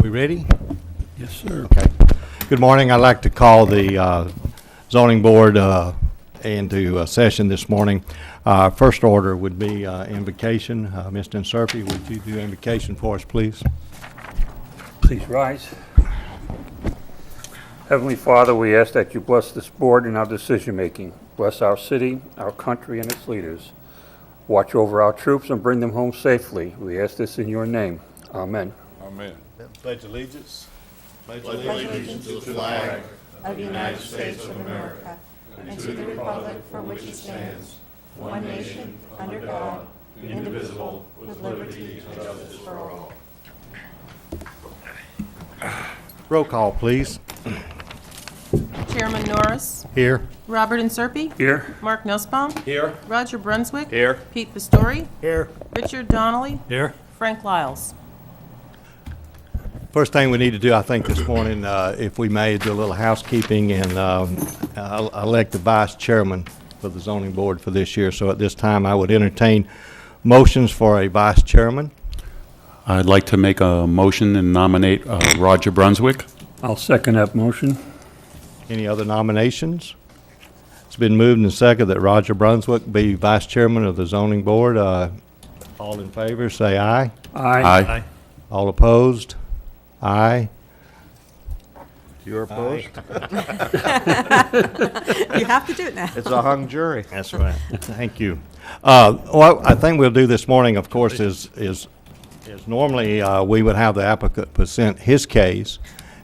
We ready? Yes, sir. Okay. Good morning. I'd like to call the zoning board into session this morning. First order would be invocation. Mr. Inserpi, would you do invocation for us, please? Please rise. Heavenly Father, we ask that you bless this board and our decision-making. Bless our city, our country, and its leaders. Watch over our troops and bring them home safely. We ask this in your name. Amen. Amen. Pledge allegiance. Pledge allegiance to the flag of the United States of America and to the republic for which it stands, one nation, under God, indivisible, with liberty and justice for all. Roll call, please. Chairman Norris, Here. Robert Inserpi, Here. Mark Nussbaum, Here. Roger Brunswick, Here. Pete Pastori, Here. Richard Donnelly, Here. Frank Lyles. First thing we need to do, I think, this morning, if we may, do a little housekeeping and elect the vice chairman for the zoning board for this year. So at this time, I would entertain motions for a vice chairman. I'd like to make a motion and nominate Roger Brunswick. I'll second that motion. Any other nominations? It's been moved and seconded that Roger Brunswick be vice chairman of the zoning board. All in favor, say aye. Aye. All opposed? Aye. You're opposed? You have to do it now. It's a hung jury. That's right. Thank you. What I think we'll do this morning, of course, is normally we would have the applicant present his case,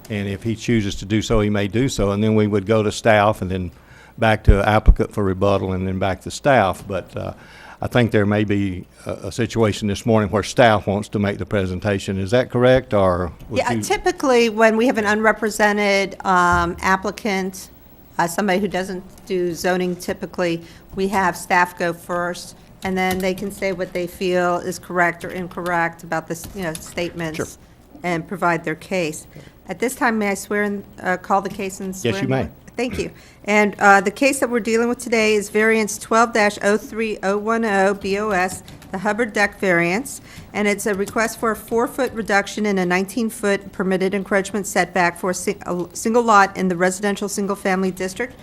and if he chooses to do so, he may do so, and then we would go to staff and then back to applicant for rebuttal and then back to staff. But I think there may be a situation this morning where staff wants to make the presentation. Is that correct, or? would Yeah, you- typically, when we have an unrepresented applicant, somebody who doesn't do zoning typically, we have staff go first, and then they can say what they feel is correct or incorrect about the, statements. Sure. And provide their case. At this time, may I swear in, call the case and swear? Yes, you in? may. Thank you. And the case that we're dealing with today is variance 12-03010 BOS, the Hubbard Deck variance, and it's a request for a 4-foot reduction in a 19-foot permitted encroachment setback for a single lot in the residential single-family district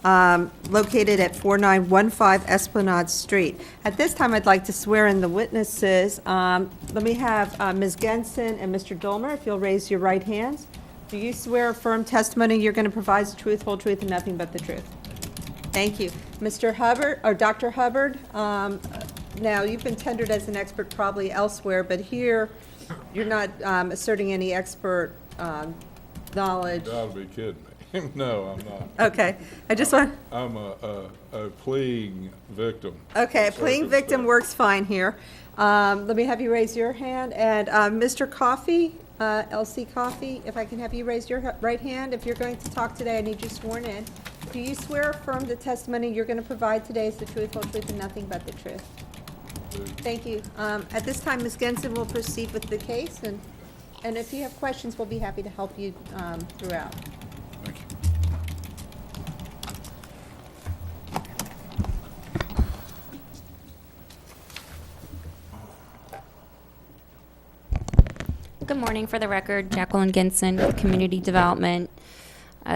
located at 4915 Esplanade Street. At this time, I'd like to swear in the witnesses. Let me have Ms. Genson and Mr. Dolmer, if you'll raise your right hands. Do you swear a firm testimony you're going to provide the truth, whole truth, and nothing but the truth? Thank you. Mr. Hubbard, or Dr. Hubbard, now you've been tendered as an expert probably elsewhere, but here you're not asserting any expert knowledge. Gotta be kidding me. No, I'm not. Okay, I just want, I'm a pleading victim. okay, a pleading victim works fine here. Let me have you raise your hand, and Mr. Coffey, LC Coffey, if I can have you raise your right hand. If you're going to talk today, I need you sworn in. Do you swear or affirm the testimony you're going to provide today is the truth, whole truth, and nothing but the truth? Thank you. At this time, Ms. Genson will proceed with the case, and if you have questions, we'll be happy to help you throughout. Thank you. Good morning. For the record, Jacqueline Genson with Community Development.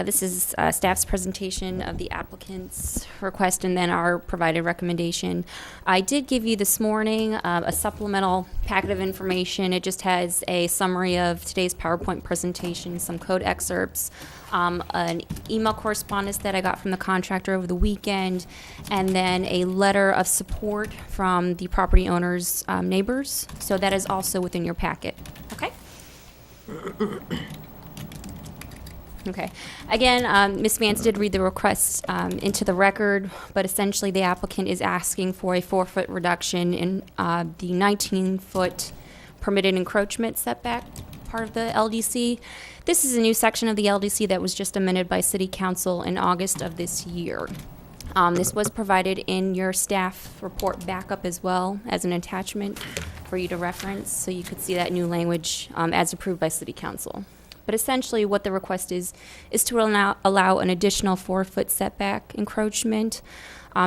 This is staff's presentation of the applicant's request and then our provided recommendation. I did give you this morning a supplemental packet of information. It just has a summary of today's PowerPoint presentation, some code excerpts, an email correspondence that I got from the contractor over the weekend, and then a letter of support from the property owner's neighbors. So that is also within your packet. Okay? Okay. Again, Ms. Vance did read the request into the record, but essentially the applicant is asking for a 4-foot reduction in the 19-foot permitted encroachment setback part of the LDC. This is a new section of the LDC that was just amended by City Council in August of this year. This was provided in your staff report backup as well as an attachment for you to reference, so you could see that new language as approved by City Council. But essentially what the request is to allow an additional 4-foot setback encroachment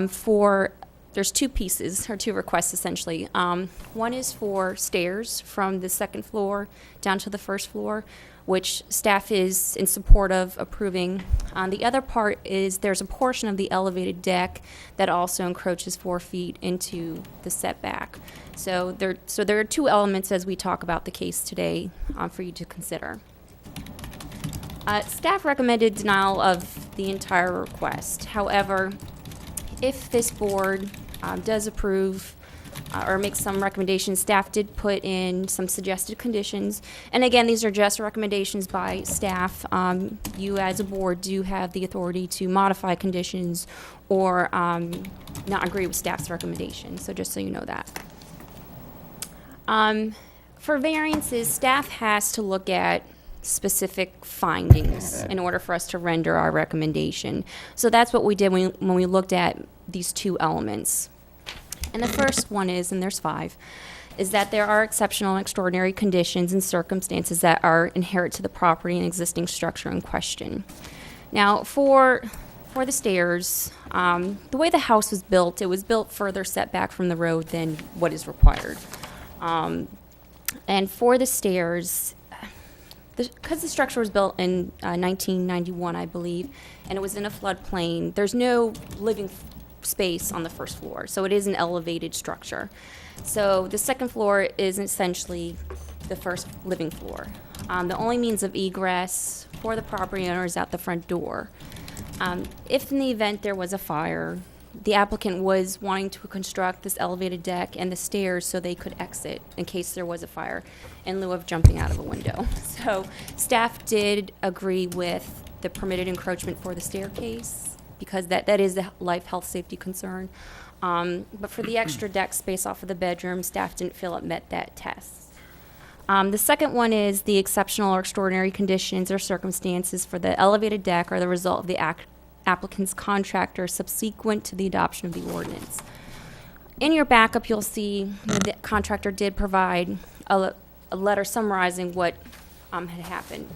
for there's two pieces, or two requests essentially. One is for stairs from the second floor down to the first floor, which staff is in support of approving. The other part is there's a portion of the elevated deck that also encroaches 4 feet into the setback. So there are two elements as we talk about the case today for you to consider. Staff recommended denial of the entire request. However, if this board does approve or make some recommendations, staff did put in some suggested conditions. And again, these are just recommendations by staff. You as a board do have the authority to modify conditions or not agree with staff's recommendation. So just so you know that. For variances, staff has to look at specific findings in order for us to render our recommendation. So that's what we did when we looked at these two elements. And the first one is, and there's 5, is that there are exceptional and extraordinary conditions and circumstances that are inherent to the property and existing structure in question. Now, for the stairs, the way the house was built, it was built further setback from the road than what is required. And for the stairs, because the structure was built in 1991, I believe, and it was in a floodplain, there's no living space on the first floor, so it is an elevated structure. So the second floor is essentially the first living floor. The only means of egress for the property owner is out the front door. If in the event there was a fire, the applicant was wanting to construct this elevated deck and the stairs so they could exit in case there was a fire in lieu of jumping out of a window. So staff did agree with the permitted encroachment for the staircase because that is a life, health, safety concern. But for the extra deck space off of the bedroom, staff didn't feel it met that test. The second one is the exceptional or extraordinary conditions or circumstances for the elevated deck are the result of the applicant's contractor subsequent to the adoption of the ordinance. In your backup, you'll see the contractor did provide a letter summarizing what had happened.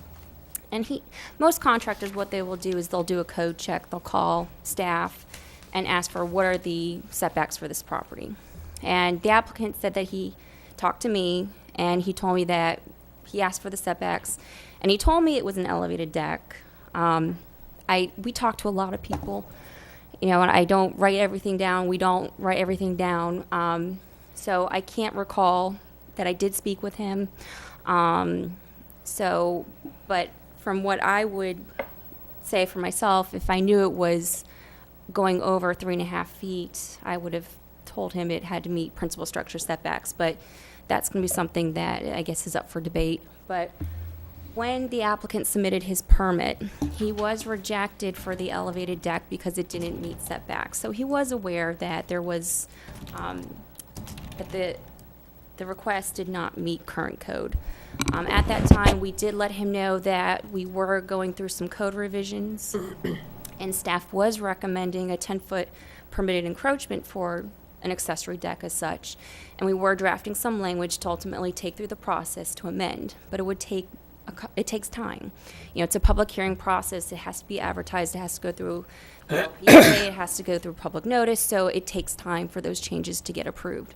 And most contractors, what they will do is they'll do a code check. They'll call staff and ask for what are the setbacks for this property. And the applicant said that he talked to me and he told me that he asked for the setbacks and he told me it was an elevated deck. We talked to a lot of people, and I don't write everything down. We don't write everything down. So I can't recall that I did speak with him. But from what I would say for myself, if I knew it was going over 3.5 feet, I would have told him it had to meet principal structure setbacks. But that's going to be something that I guess is up for debate. But when the applicant submitted his permit, he was rejected for the elevated deck because it didn't meet setbacks. So he was aware that there was, that the request did not meet current code. At that time, we did let him know that we were going through some code revisions, and staff was recommending a 10-foot permitted encroachment for an accessory deck as such. And we were drafting some language to ultimately take through the process to amend, but it takes time. It's a public hearing process. It has to be advertised. It has to go through the LPA. It has to go through public notice. So it takes time for those changes to get approved.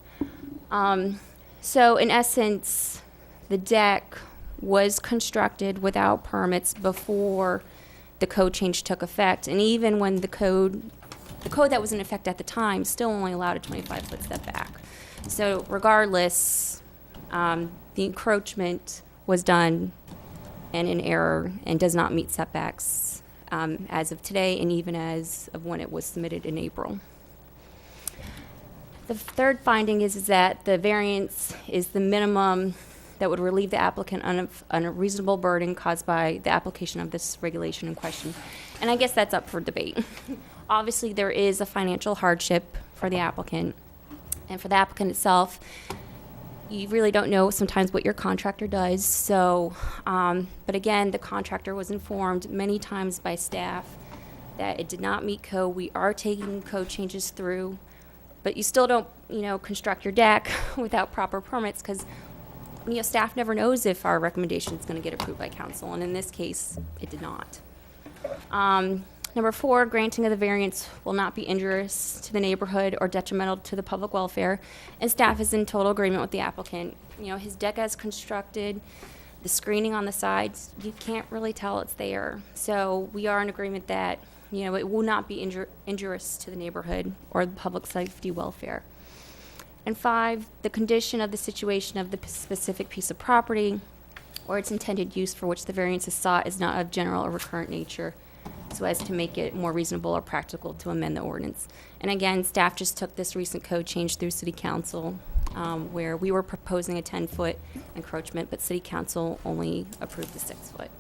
So in essence, the deck was constructed without permits before the code change took effect. And even when the code that was in effect at the time still only allowed a 25-foot setback. So regardless, the encroachment was done and in error and does not meet setbacks as of today and even as of when it was submitted in April. The third finding is that the variance is the minimum that would relieve the applicant on a reasonable burden caused by the application of this regulation in question. And I guess that's up for debate. Obviously, there is a financial hardship for the applicant. And for the applicant itself, you really don't know sometimes what your contractor does. So, but again, the contractor was informed many times by staff that it did not meet code. We are taking code changes through, but you still don't, construct your deck without proper permits because, staff never knows if our recommendation is going to get approved by council. And in this case, it did not. Number 4, granting of the variance will not be injurious to the neighborhood or detrimental to the public welfare, and staff is in total agreement with the applicant. You know, his deck as constructed, the screening on the sides, you can't really tell it's there. So we are in agreement that, you know, it will not be injurious to the neighborhood or the public safety welfare. And 5, the condition of the situation of the specific piece of property or its intended use for which the variance is sought is not of general or recurrent nature, so as to make it more reasonable or practical to amend the ordinance. And again, staff just took this recent code change through City Council, where we were proposing a 10-foot encroachment, but City Council only approved the 6-foot.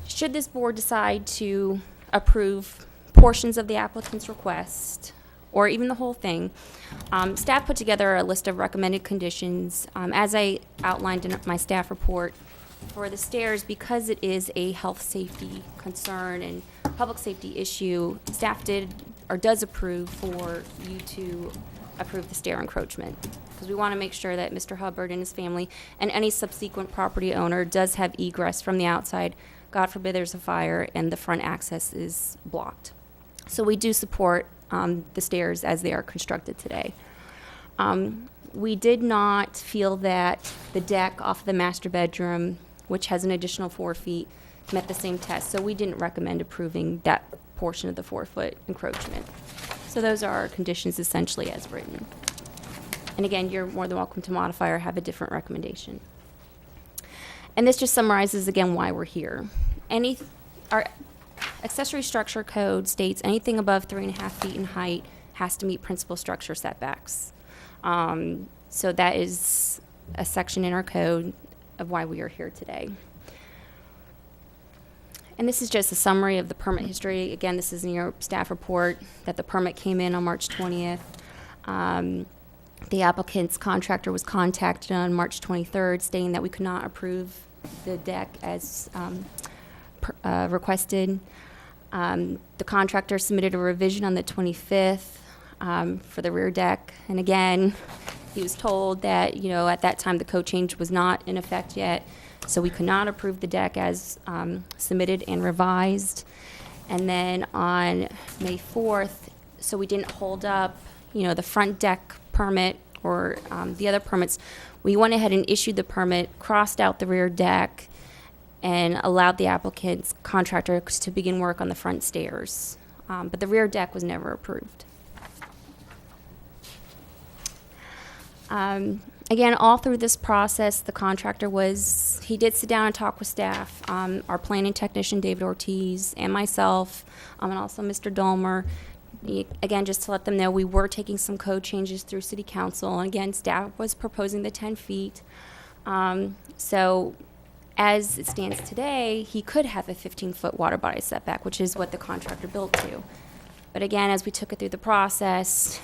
Should this board decide to approve portions of the applicant's request, or even the whole thing, staff put together a list of recommended conditions. As I outlined in my staff report, for the stairs, because it is a health safety concern and public safety issue, staff does approve for you to approve the stair encroachment. Because we want to make sure that Mr. Hubbard and his family and any subsequent property owner does have egress from the outside. God forbid there's a fire and the front access is blocked. So we do support the stairs as they are constructed today. We did not feel that the deck off the master bedroom, which has an additional 4 feet, met the same test, so we didn't recommend approving that portion of the 4-foot encroachment. So those are our conditions essentially as written. And again, you're more than welcome to modify or have a different recommendation. And this just summarizes again why we're here. Our accessory structure code states anything above 3.5 feet in height has to meet principal structure setbacks. So that is a section in our code of why we are here today. And this is just a summary of the permit history. Again, this is in your staff report that the permit came in on March 20th. The applicant's contractor was contacted on March 23rd stating that we could not approve the deck as requested. The contractor submitted a revision on the 25th for the rear deck. And again, he was told that, you know, at that time the code change was not in effect yet, so we could not approve the deck as submitted and revised. And then on May 4th, so we didn't hold up, you know, the front deck permit or the other permits. We went ahead and issued the permit, crossed out the rear deck, and allowed the applicant's contractor to begin work on the front stairs. But the rear deck was never approved. Again, all through this process, the contractor he did sit down and talk with staff, our planning technician, David Ortiz, and myself, and also Mr. Dolmer. Again, just to let them know, we were taking some code changes through City Council, and again, staff was proposing the 10 feet. So as it stands today, he could have a 15-foot water body setback, which is what the contractor built to. But again, as we took it through the process,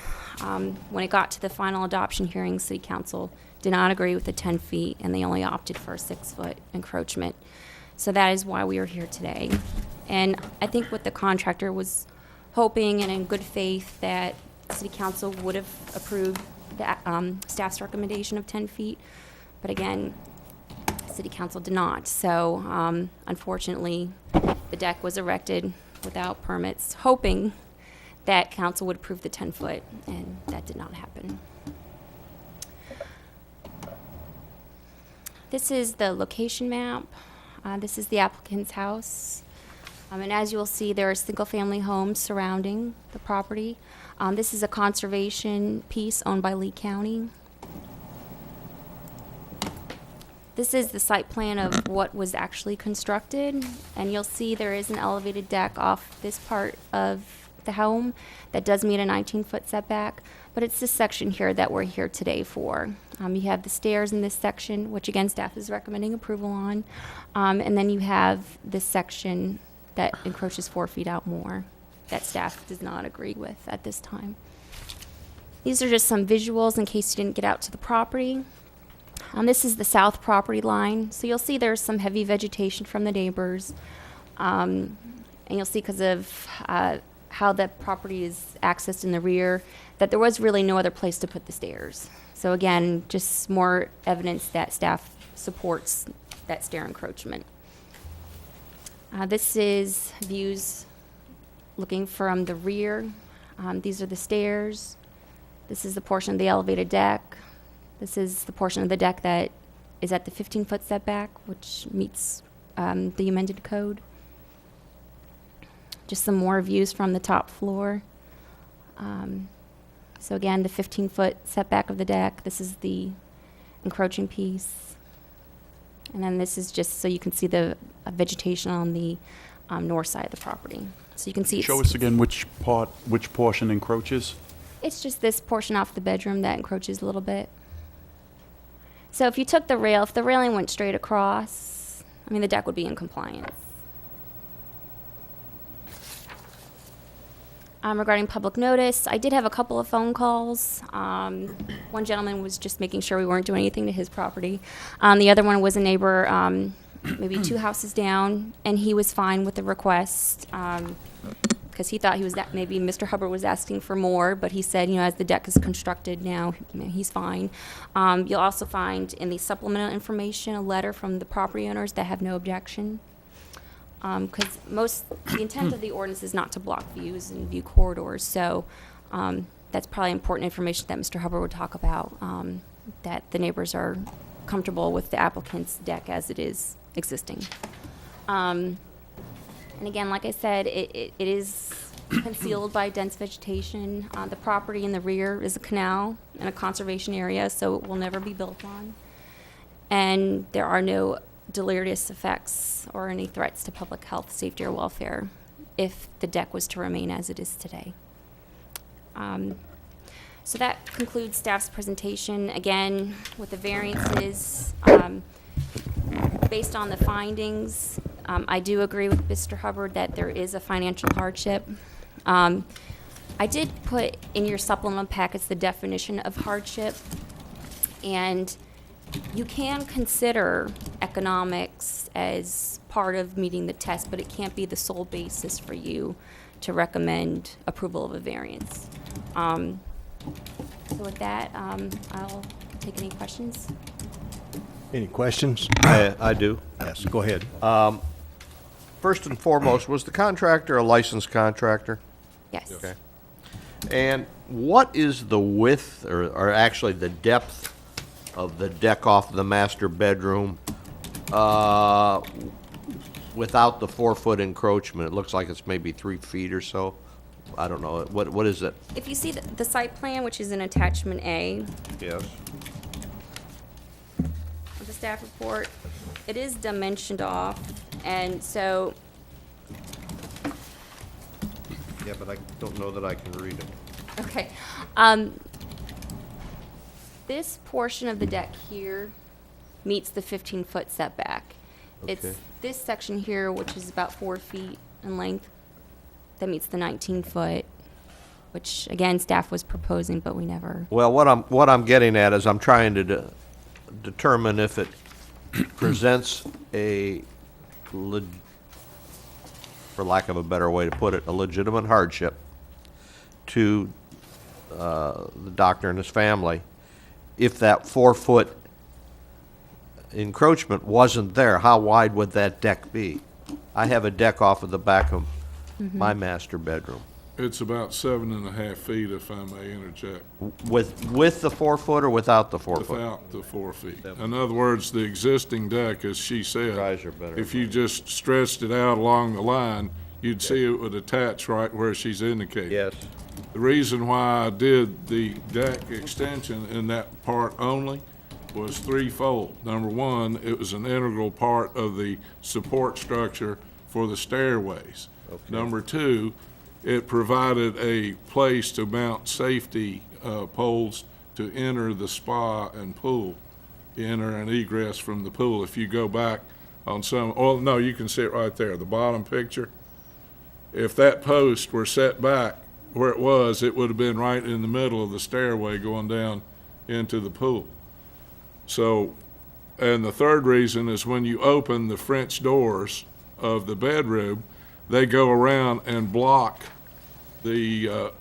when it got to the final adoption hearing, City Council did not agree with the 10 feet, and they only opted for a 6-foot encroachment. So that is why we are here today. And I think what the contractor was hoping, and in good faith, that City Council would have approved the staff's recommendation of 10 feet. But again, City Council did not. So unfortunately, the deck was erected without permits, hoping that council would approve the 10-foot, and that did not happen. This is the location map. This is the applicant's house. And as you will see, there are single-family homes surrounding the property. This is a conservation piece owned by Lee County. This is the site plan of what was actually constructed, and you'll see there is an elevated deck off this part of the home that does meet a 19-foot setback, but it's this section here that we're here today for. You have the stairs in this section, which again staff is recommending approval on, and then you have this section that encroaches 4 feet out more that staff does not agree with at this time. These are just some visuals in case you didn't get out to the property. This is the south property line, so you'll see there's some heavy vegetation from the neighbors, and you'll see because of how that property is accessed in the rear, that there was really no other place to put the stairs. So again, just more evidence that staff supports that stair encroachment. This is views looking from the rear. These are the stairs. This is the portion of the elevated deck. This is the portion of the deck that is at the 15-foot setback, which meets the amended code. Just some more views from the top floor. So again, the 15-foot setback of the deck. This is the encroaching piece. And then this is just so you can see the vegetation on the north side of the property. So you can see Show us again which portion encroaches? it's just this portion off the bedroom that encroaches a little bit. So if you took the rail, if the railing went straight across, I mean, the deck would be in compliance. Regarding public notice, I did have a couple of phone calls. One gentleman was just making sure we weren't doing anything to his property. The other one was a neighbor, maybe 2 houses down, and he was fine with the request because he thought maybe Mr. Hubbard was asking for more, but he said, as the deck is constructed now, he's fine. You'll also find in the supplemental information a letter from the property owners that have no objection. Because the intent of the ordinance is not to block views and view corridors, so that's probably important information that Mr. Hubbard would talk about, that the neighbors are comfortable with the applicant's deck as it is existing. And again, like I said, it is concealed by dense vegetation. The property in the rear is a canal and a conservation area, so it will never be built on. And there are no deleterious effects or any threats to public health, safety, or welfare if the deck was to remain as it is today. So that concludes staff's presentation. Again, with the variances, based on the findings, I do agree with Mr. Hubbard that there is a financial hardship. I did put in your supplemental packets the definition of hardship, and you can consider economics as part of meeting the test, but it can't be the sole basis for you to recommend approval of a variance. So with that, I'll take any questions. Any questions? I do. Yes, go ahead. First and foremost, was the contractor a licensed contractor? Yes. Okay. And what is the width, or actually the depth of the deck off the master bedroom without the 4-foot encroachment? It looks like it's maybe 3 feet or so. I don't know. What is it? If you see the site plan, which is in attachment A Yes. of the staff report, it is dimensioned off, and so Yeah, but I don't know that I can read it. okay. This portion of the deck here meets the 15-foot setback. It's Okay. this section here, which is about 4 feet in length, that meets the 19-foot, which, again, staff was proposing, but we never. Well, what I'm getting at is I'm trying to determine if it presents for lack of a better way to put it, a legitimate hardship to the doctor and his family if that 4-foot encroachment wasn't there. How wide would that deck be? I have a deck off of the back of my master bedroom. It's about 7.5 feet, if I may interject, With the 4-foot or without the 4-foot? without the 4 feet. In other words, the existing deck, as she said, Your eyes are better. if you just stretched it out along the line, you'd see it would attach right where she's indicated. Yes. The reason why I did the deck extension in that part only was threefold. Number one, it was an integral part of the support structure for the stairways. Number two, it provided a place to mount safety poles to enter the spa and pool, enter and egress from the pool. If you go back on no, you can see it right there, the bottom picture. If that post were set back where it would have been right in the middle of the stairway going down into the pool. So, and the third reason is when you open the French doors of the bedroom, they go around and block the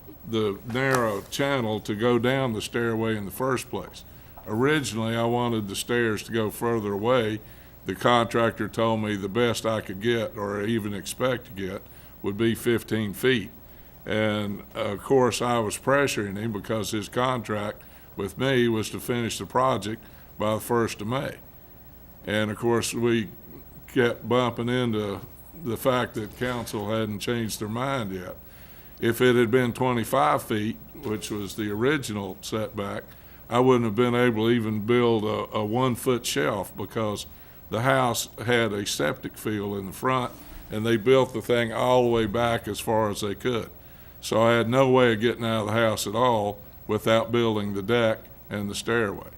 narrow channel to go down the stairway in the first place. Originally, I wanted the stairs to go further away the contractor told me the best I could get, or even expect to get, would be 15 feet. And of course, I was pressuring him because his contract with me was to finish the project by the 1st of May. And of course, we kept bumping into the fact that council hadn't changed their mind yet. If it had been 25 feet, which was the original setback, I wouldn't have been able to even build a 1-foot shelf because the house had a septic field in the front, and they built the thing all the way back as far as they could. So I had no way of getting out of the house at all without building the deck and the stairway.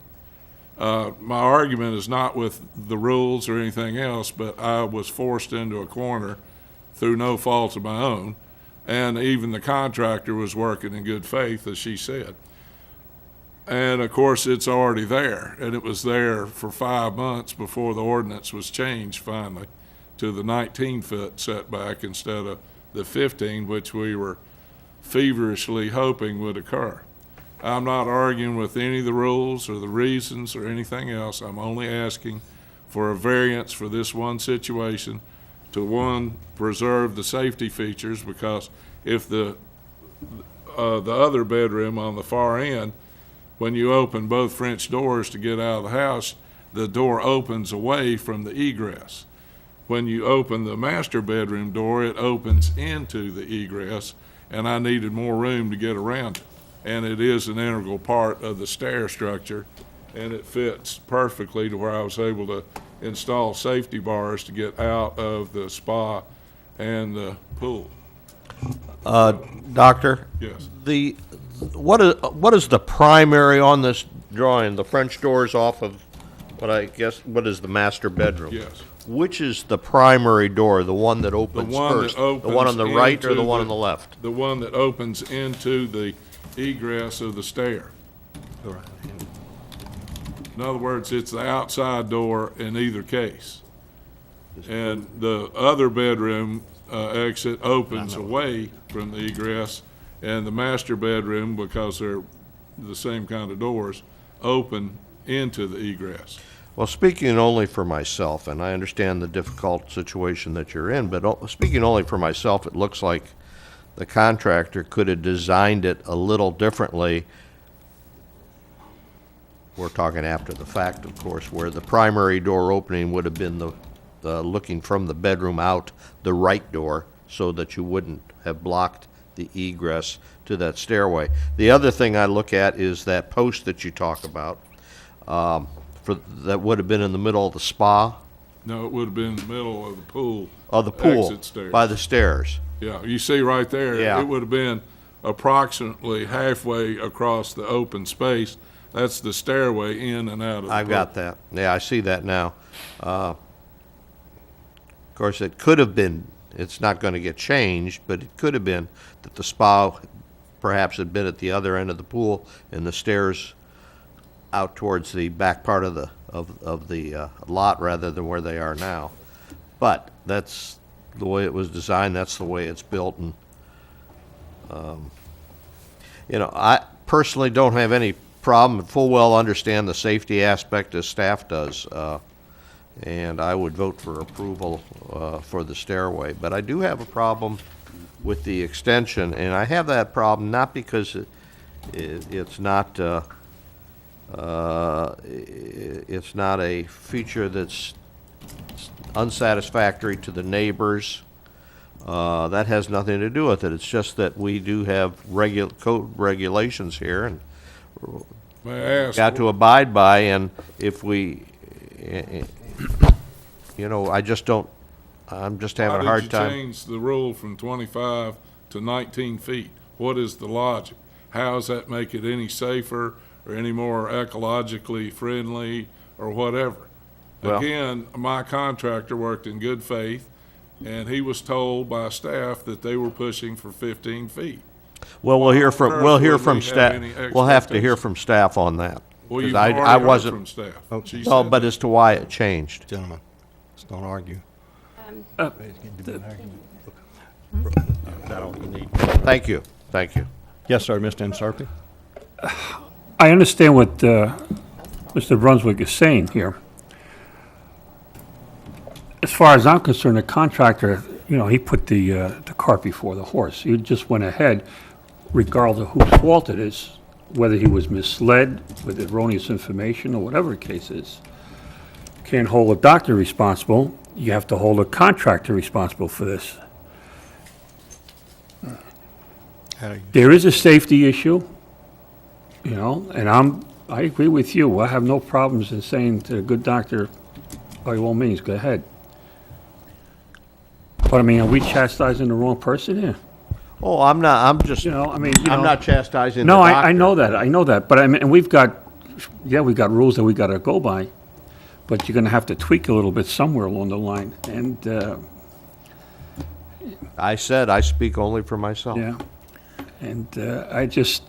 My argument is not with the rules or anything else, but I was forced into a corner through no fault of my own, and even the contractor was working in good faith, as she said. And of course, it's already there, and it was there for 5 months before the ordinance was changed finally to the 19-foot setback instead of the 15, which we were feverishly hoping would occur. I'm not arguing with any of the rules or the reasons or anything else. I'm only asking for a variance for this one situation to, one, preserve the safety features, because if the other bedroom on the far end, when you open both French doors to get out of the house, the door opens away from the egress. When you open the master bedroom door, it opens into the egress, and I needed more room to get around it. And it is an integral part of the stair structure, and it fits perfectly to where I was able to install safety bars to get out of the spa and the pool. Doctor? Yes. What is the primary on this drawing? The French doors off of what is the master bedroom? Yes. Which is the primary door, the one that opens one that first? opens The one on the right or into the one on the left? The one that opens into the egress of the stair. In other words, it's the outside door in either case. And the other bedroom exit opens away from the egress, and the master bedroom, because they're the same kind of doors, open into the egress. Well, speaking only for myself, and I understand the difficult situation that you're in, but speaking only for myself, it looks like the contractor could have designed it a little differently. We're talking after the fact, of course, where the primary door opening would have been the looking from the bedroom out, the right door, so that you wouldn't have blocked the egress to that stairway. The other thing I look at is that post that you talk about. That would have been in the middle of the spa? No, it would have been in the middle of the pool. Of the pool, Exit stairs. by the stairs. Yeah, you see right there, Yeah. it would have been approximately halfway across the open space. That's the stairway in and out of the I've pool. got that. Yeah, I see that now. Of course, it could have been, it's not going to get changed, but it could have been that the spa perhaps had been at the other end of the pool and the stairs out towards the back part of the lot rather than where they are now. But that's the way it was designed, that's the way it's built, and I personally don't have any problem, full well understand the safety aspect as staff does, and I would vote for approval for the stairway. But I do have a problem with the extension, and I have that problem not because it's not a feature that's unsatisfactory to the neighbors. That has nothing to do with it. It's just that we do have code regulations here, and May I ask, got to abide by, and if we, I just don't, I'm just having a how hard did you time. change the rule from 25 to 19 feet? What is the logic? How does that make it any safer or any more ecologically friendly or whatever? Well- Again, my contractor worked in good faith, and he was told by staff that they were pushing for 15 feet. Well, we'll hear from Would we have staff. any We'll have to hear expectations? from staff on that. Well, 'cause you've I already heard wasn't. from staff. She No, said but that. as to why it changed. Gentlemen, let's don't argue. Um, That all you need. Thank you, thank you. Yes, sir, Mr. Inserpi? I understand what Mr. Brunswick is saying here. as far as I'm concerned, the contractor, he put the cart before the horse. He just went ahead, regardless of whose fault it is, whether he was misled with erroneous information or whatever the case is. Can't hold a doctor responsible. You have to hold a contractor responsible for this. There is a safety issue, and I agree with you. I have no problems in saying to a good doctor, by all means, go ahead. But I mean, are we chastising the wrong person here? Oh, I'm not, I'm just, I'm not chastising the No, doctor. I know that, but I mean, and we've got rules that we gotta go by, but you're gonna have to tweak a little bit somewhere along the line, and, I said I speak only for myself. yeah. And, I just,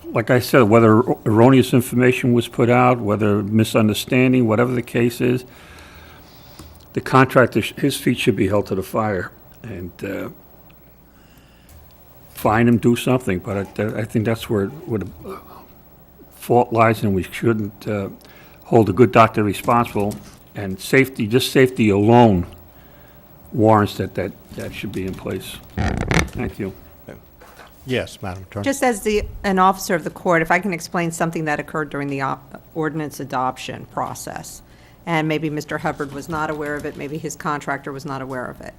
like I said, whether erroneous information was put out, whether misunderstanding, whatever the case is, the contractor, his feet should be held to the fire, and, fine him, do something, but I think that's where the fault lies, and we shouldn't hold a good doctor responsible, and safety alone warrants that should be in place. Thank you. Yes, Madam Attorney. Just as an officer of the court, if I can explain something that occurred during the ordinance adoption process, and maybe Mr. Hubbard was not aware of it, maybe his contractor was not aware of it.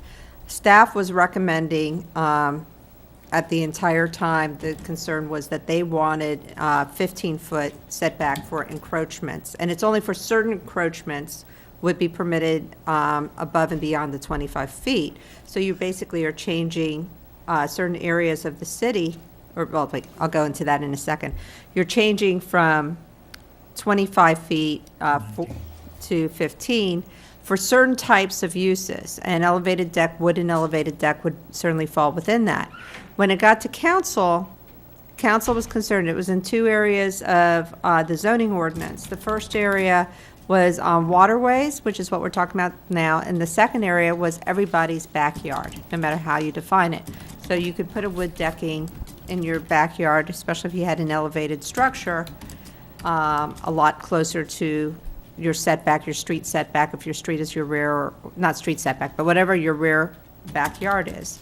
Staff was recommending, at the entire time, the concern was that they wanted 15-foot setback for encroachments, and it's only for certain encroachments would be permitted above and beyond the 25 feet. So you basically are changing certain areas of the city, or, well, wait, I'll go into that in a second. You're changing from 25 feet to 15 for certain types of uses. An elevated deck, wooden elevated deck would certainly fall within that. When it got to council was concerned, it was in two areas of the zoning ordinance. The first area was on waterways, which is what we're talking about now, and the second area was everybody's backyard, no matter how you define it. So you could put a wood decking in your backyard, especially if you had an elevated structure, a lot closer to your setback, your street setback, if your street is your rear, or not street setback, but whatever your rear backyard is.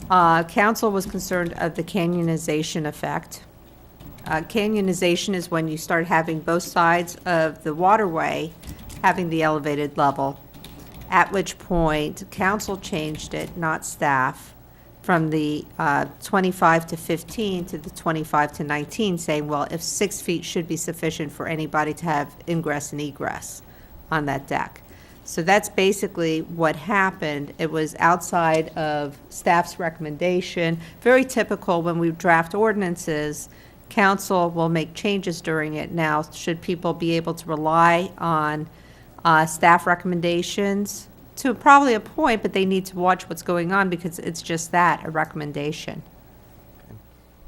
Council was concerned of the canyonization effect. Canyonization is when you start having both sides of the waterway having the elevated level, at which point council changed it, not staff, from the 25 to 15 to the 25 to 19, saying, well, if 6 feet should be sufficient for anybody to have ingress and egress on that deck. So that's basically what happened. It was outside of staff's recommendation. Very typical when we draft ordinances, council will make changes during it. Now, should people be able to rely on staff recommendations? To probably a point, but they need to watch what's going on because it's just that, a recommendation.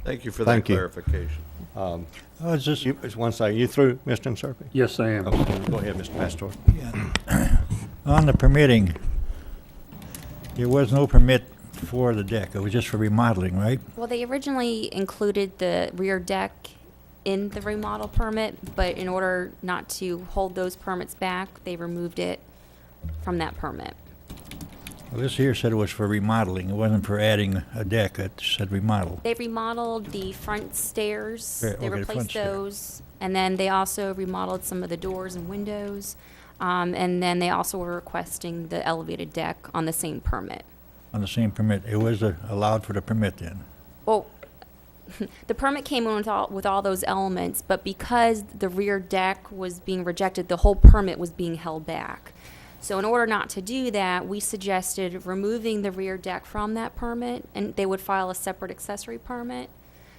Thank you for that Thank you. clarification. Just one second. You through, Mr. Inserpi? Yes, I am. Okay, go ahead, Mr. Pastor. On the permitting, there was no permit for the deck. It was just for remodeling, right? Well, they originally included the rear deck in the remodel permit, but in order not to hold those permits back, they removed it from that permit. Well, this here said it was for remodeling. It wasn't for adding a deck. It said remodel. They remodeled the front stairs. Okay, They the front replaced stair. those. And then they also remodeled some of the doors and windows. And then they also were requesting the elevated deck on the same permit. On the same permit. It was allowed for the permit then. Well, the permit came in with all those elements, but because the rear deck was being rejected, the whole permit was being held back. So in order not to do that, we suggested removing the rear deck from that permit, and they would file a separate accessory permit,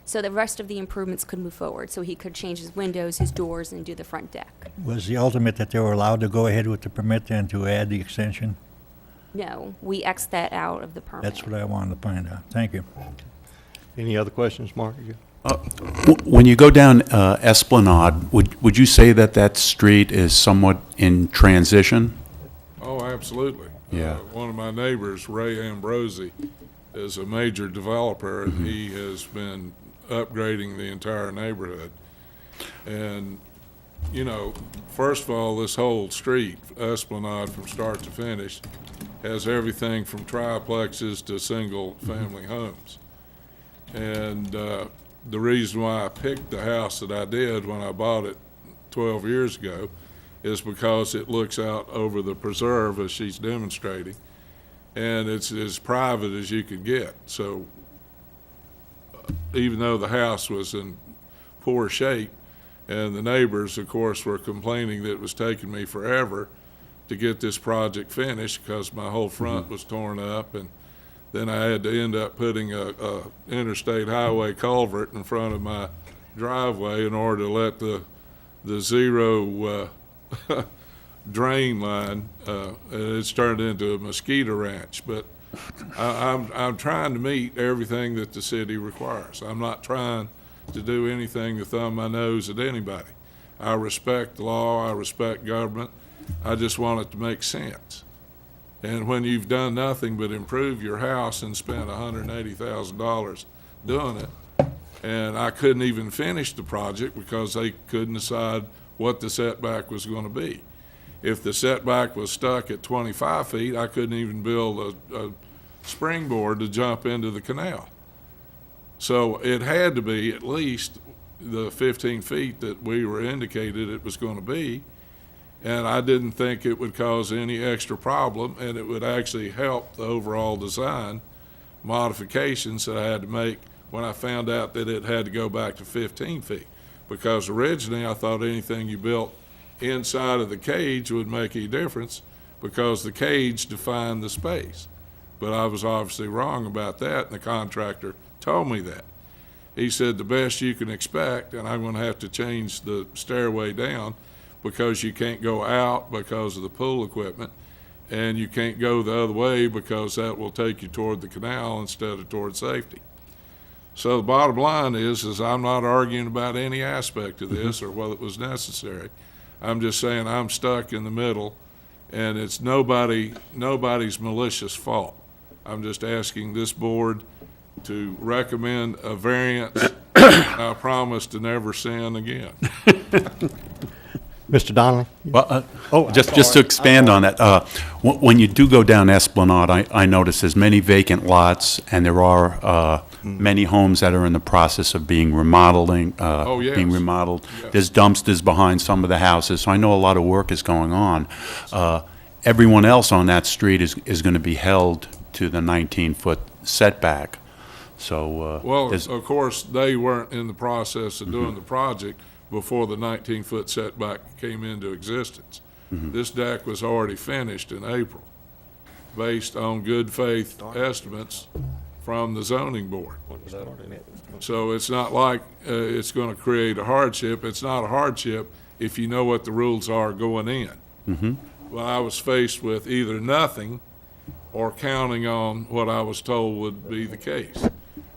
so the rest of the improvements could move forward, so he could change his windows, his doors, and do the front deck. Was the ultimate that they were allowed to go ahead with the permit then to add the extension? No, we X'd that out of the permit. That's what I wanted to find out. Thank you. Any other questions, Mark? When you go down Esplanade, would you say that street is somewhat in transition? Oh, absolutely. Yeah. One of my neighbors, Ray Ambrosi, is a major developer, and he has been upgrading the entire neighborhood. And, first of all, this whole street, Esplanade, from start to finish, has everything from triplexes to single-family homes. And the reason why I picked the house that I did when I bought it 12 years ago is because it looks out over the preserve, as she's demonstrating, and it's as private as you can get. So even though the house was in poor shape, and the neighbors, of course, were complaining that it was taking me forever to get this project finished because my whole front was torn up, and then I had to end up putting a interstate highway culvert in front of my driveway in order to let the zero drain line, and it's turned into a mosquito ranch. But I'm trying to meet everything that the city requires. I'm not trying to do anything to thumb my nose at anybody. I respect the law, I respect government. I just want it to make sense. And when you've done nothing but improve your house and spent $180,000 doing it, and I couldn't even finish the project because they couldn't decide what the setback was going to be. If the setback was stuck at 25 feet, I couldn't even build a springboard to jump into the canal. So it had to be at least the 15 feet that we were indicated it was going to be. And I didn't think it would cause any extra problem, and it would actually help the overall design modifications that I had to make when I found out that it had to go back to 15 feet. Because originally I thought anything you built inside of the cage would make a difference because the cage defined the space. But I was obviously wrong about that, and the contractor told me that. He said the best you can expect, and I'm going to have to change the stairway down because you can't go out because of the pool equipment, and you can't go the other way because that will take you toward the canal instead of toward safety. So the bottom line is I'm not arguing about any aspect of this or whether it was necessary. I'm just saying I'm stuck in the middle, and it's nobody's malicious fault. I'm just asking this board to recommend a variance. I promise to never sin again. Mr. Donnelly? Well, Oh, I'm just to sorry. expand on that, when you do go down Esplanade, I notice there's many vacant lots, and there are many homes that are in the process of being remodeling, Oh, yes. being remodeled. Yes. There's dumpsters behind some of the houses, so I know a lot of work is going on. Everyone else on that street is going to be held to the 19-foot setback, so Well, there's- of course, they weren't in the process of doing the project before the 19-foot setback came into existence. This deck was already finished in April, based on good faith estimates from the zoning board. So it's not like it's going to create a hardship. It's not a hardship if you know what the rules are going in. Well, I was faced with either nothing or counting on what I was told would be the case.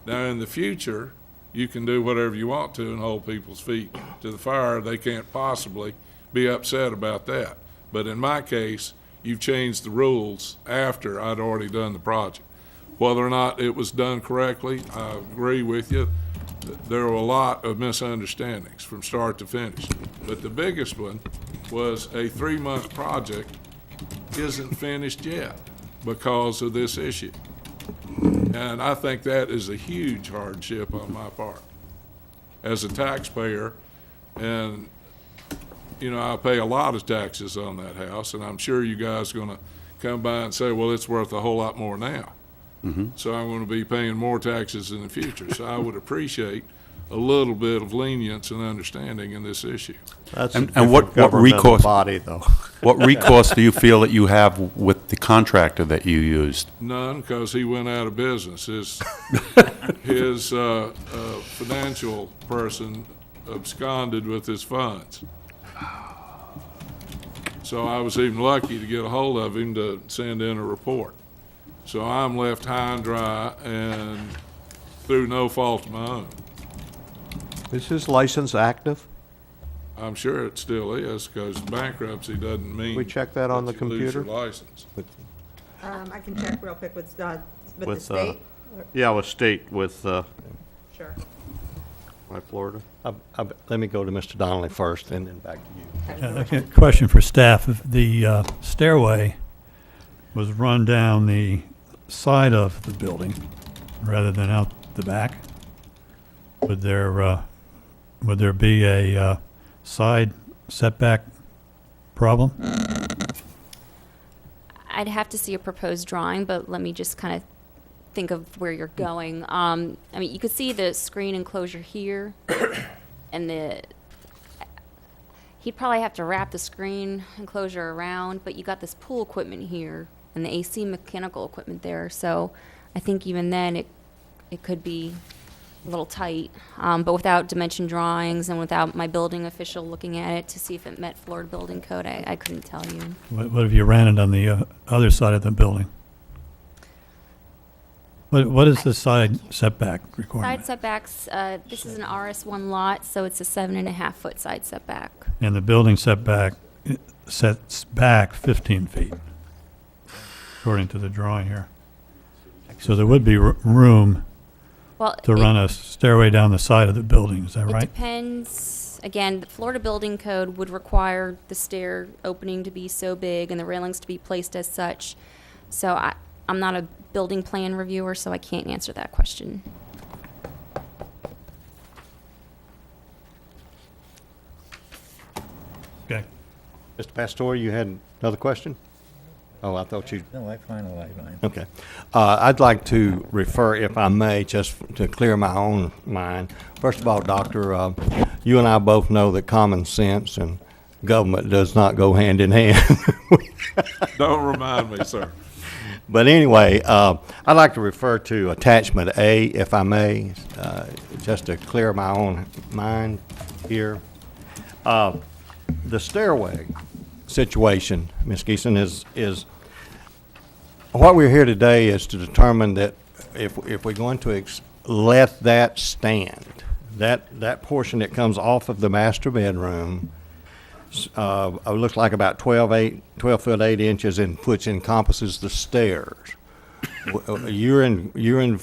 Now, in the future, you can do whatever you want to and hold people's feet to the fire. They can't possibly be upset about that. But in my case, you've changed the rules after I'd already done the project. Whether or not it was done correctly, I agree with you. There were a lot of misunderstandings from start to finish. But the biggest one was a 3-month project isn't finished yet because of this issue. And I think that is a huge hardship on my part as a taxpayer. And, you know, I pay a lot of taxes on that house, and I'm sure you guys are going to come by and say, well, it's worth a whole lot more now. So I'm going to be paying more taxes in the future. So I would appreciate a little bit of lenience and understanding in this issue. That's a And different what governmental recourse- body, though. what recourse do you feel that you have with the contractor that you used? None, because he went out of business. His financial person absconded with his funds. So I was even lucky to get a hold of him to send in a report. So I'm left high and dry and through no fault of my own. Is his license active? I'm sure it still is, because bankruptcy doesn't mean. We check that on the you lose your computer? license. I can check real quick with the With, state. Yeah, with state, with, Sure. my Florida. Let me go to Mr. Donnelly first, and then back to you. Question for staff. If the stairway was run down the side of the building rather than out the back, would there be a side setback problem? I'd have to see a proposed drawing, but let me just kind of think of where you're going. I mean, you could see the screen enclosure here, and he'd probably have to wrap the screen enclosure around, but you got this pool equipment here and the AC mechanical equipment there, so I think even then it could be a little tight, but without dimension drawings and without my building official looking at it to see if it met Florida building code, I couldn't tell you. What if you ran it on the other side of the building? What is the side setback requirement? Side setbacks, this is an RS1 lot, so it's a 7.5-foot side setback. And the building setback sets back 15 feet, according to the drawing here. So there would be room Well, to run a stairway down the side of the building, is that It right? depends. Again, the Florida building code would require the stair opening to be so big and the railings to be placed as such. So I'm not a building plan reviewer, so I can't answer that question. Okay. Mr. Pastore, you had another question? Oh, I thought you, No, I finalized mine. okay. I'd like to refer, if I may, just to clear my own mind. First of all, Doctor, you and I both know that common sense and government does not go hand in hand. Don't remind me, sir. But anyway, I'd like to refer to attachment A, if I may, just to clear my own mind here. The stairway situation, Ms. Geeson, is what we're here today is to determine that if we're going to let that stand, that portion that comes off of the master bedroom, looks like about 12 foot 8 inches, and which encompasses the stairs. You're in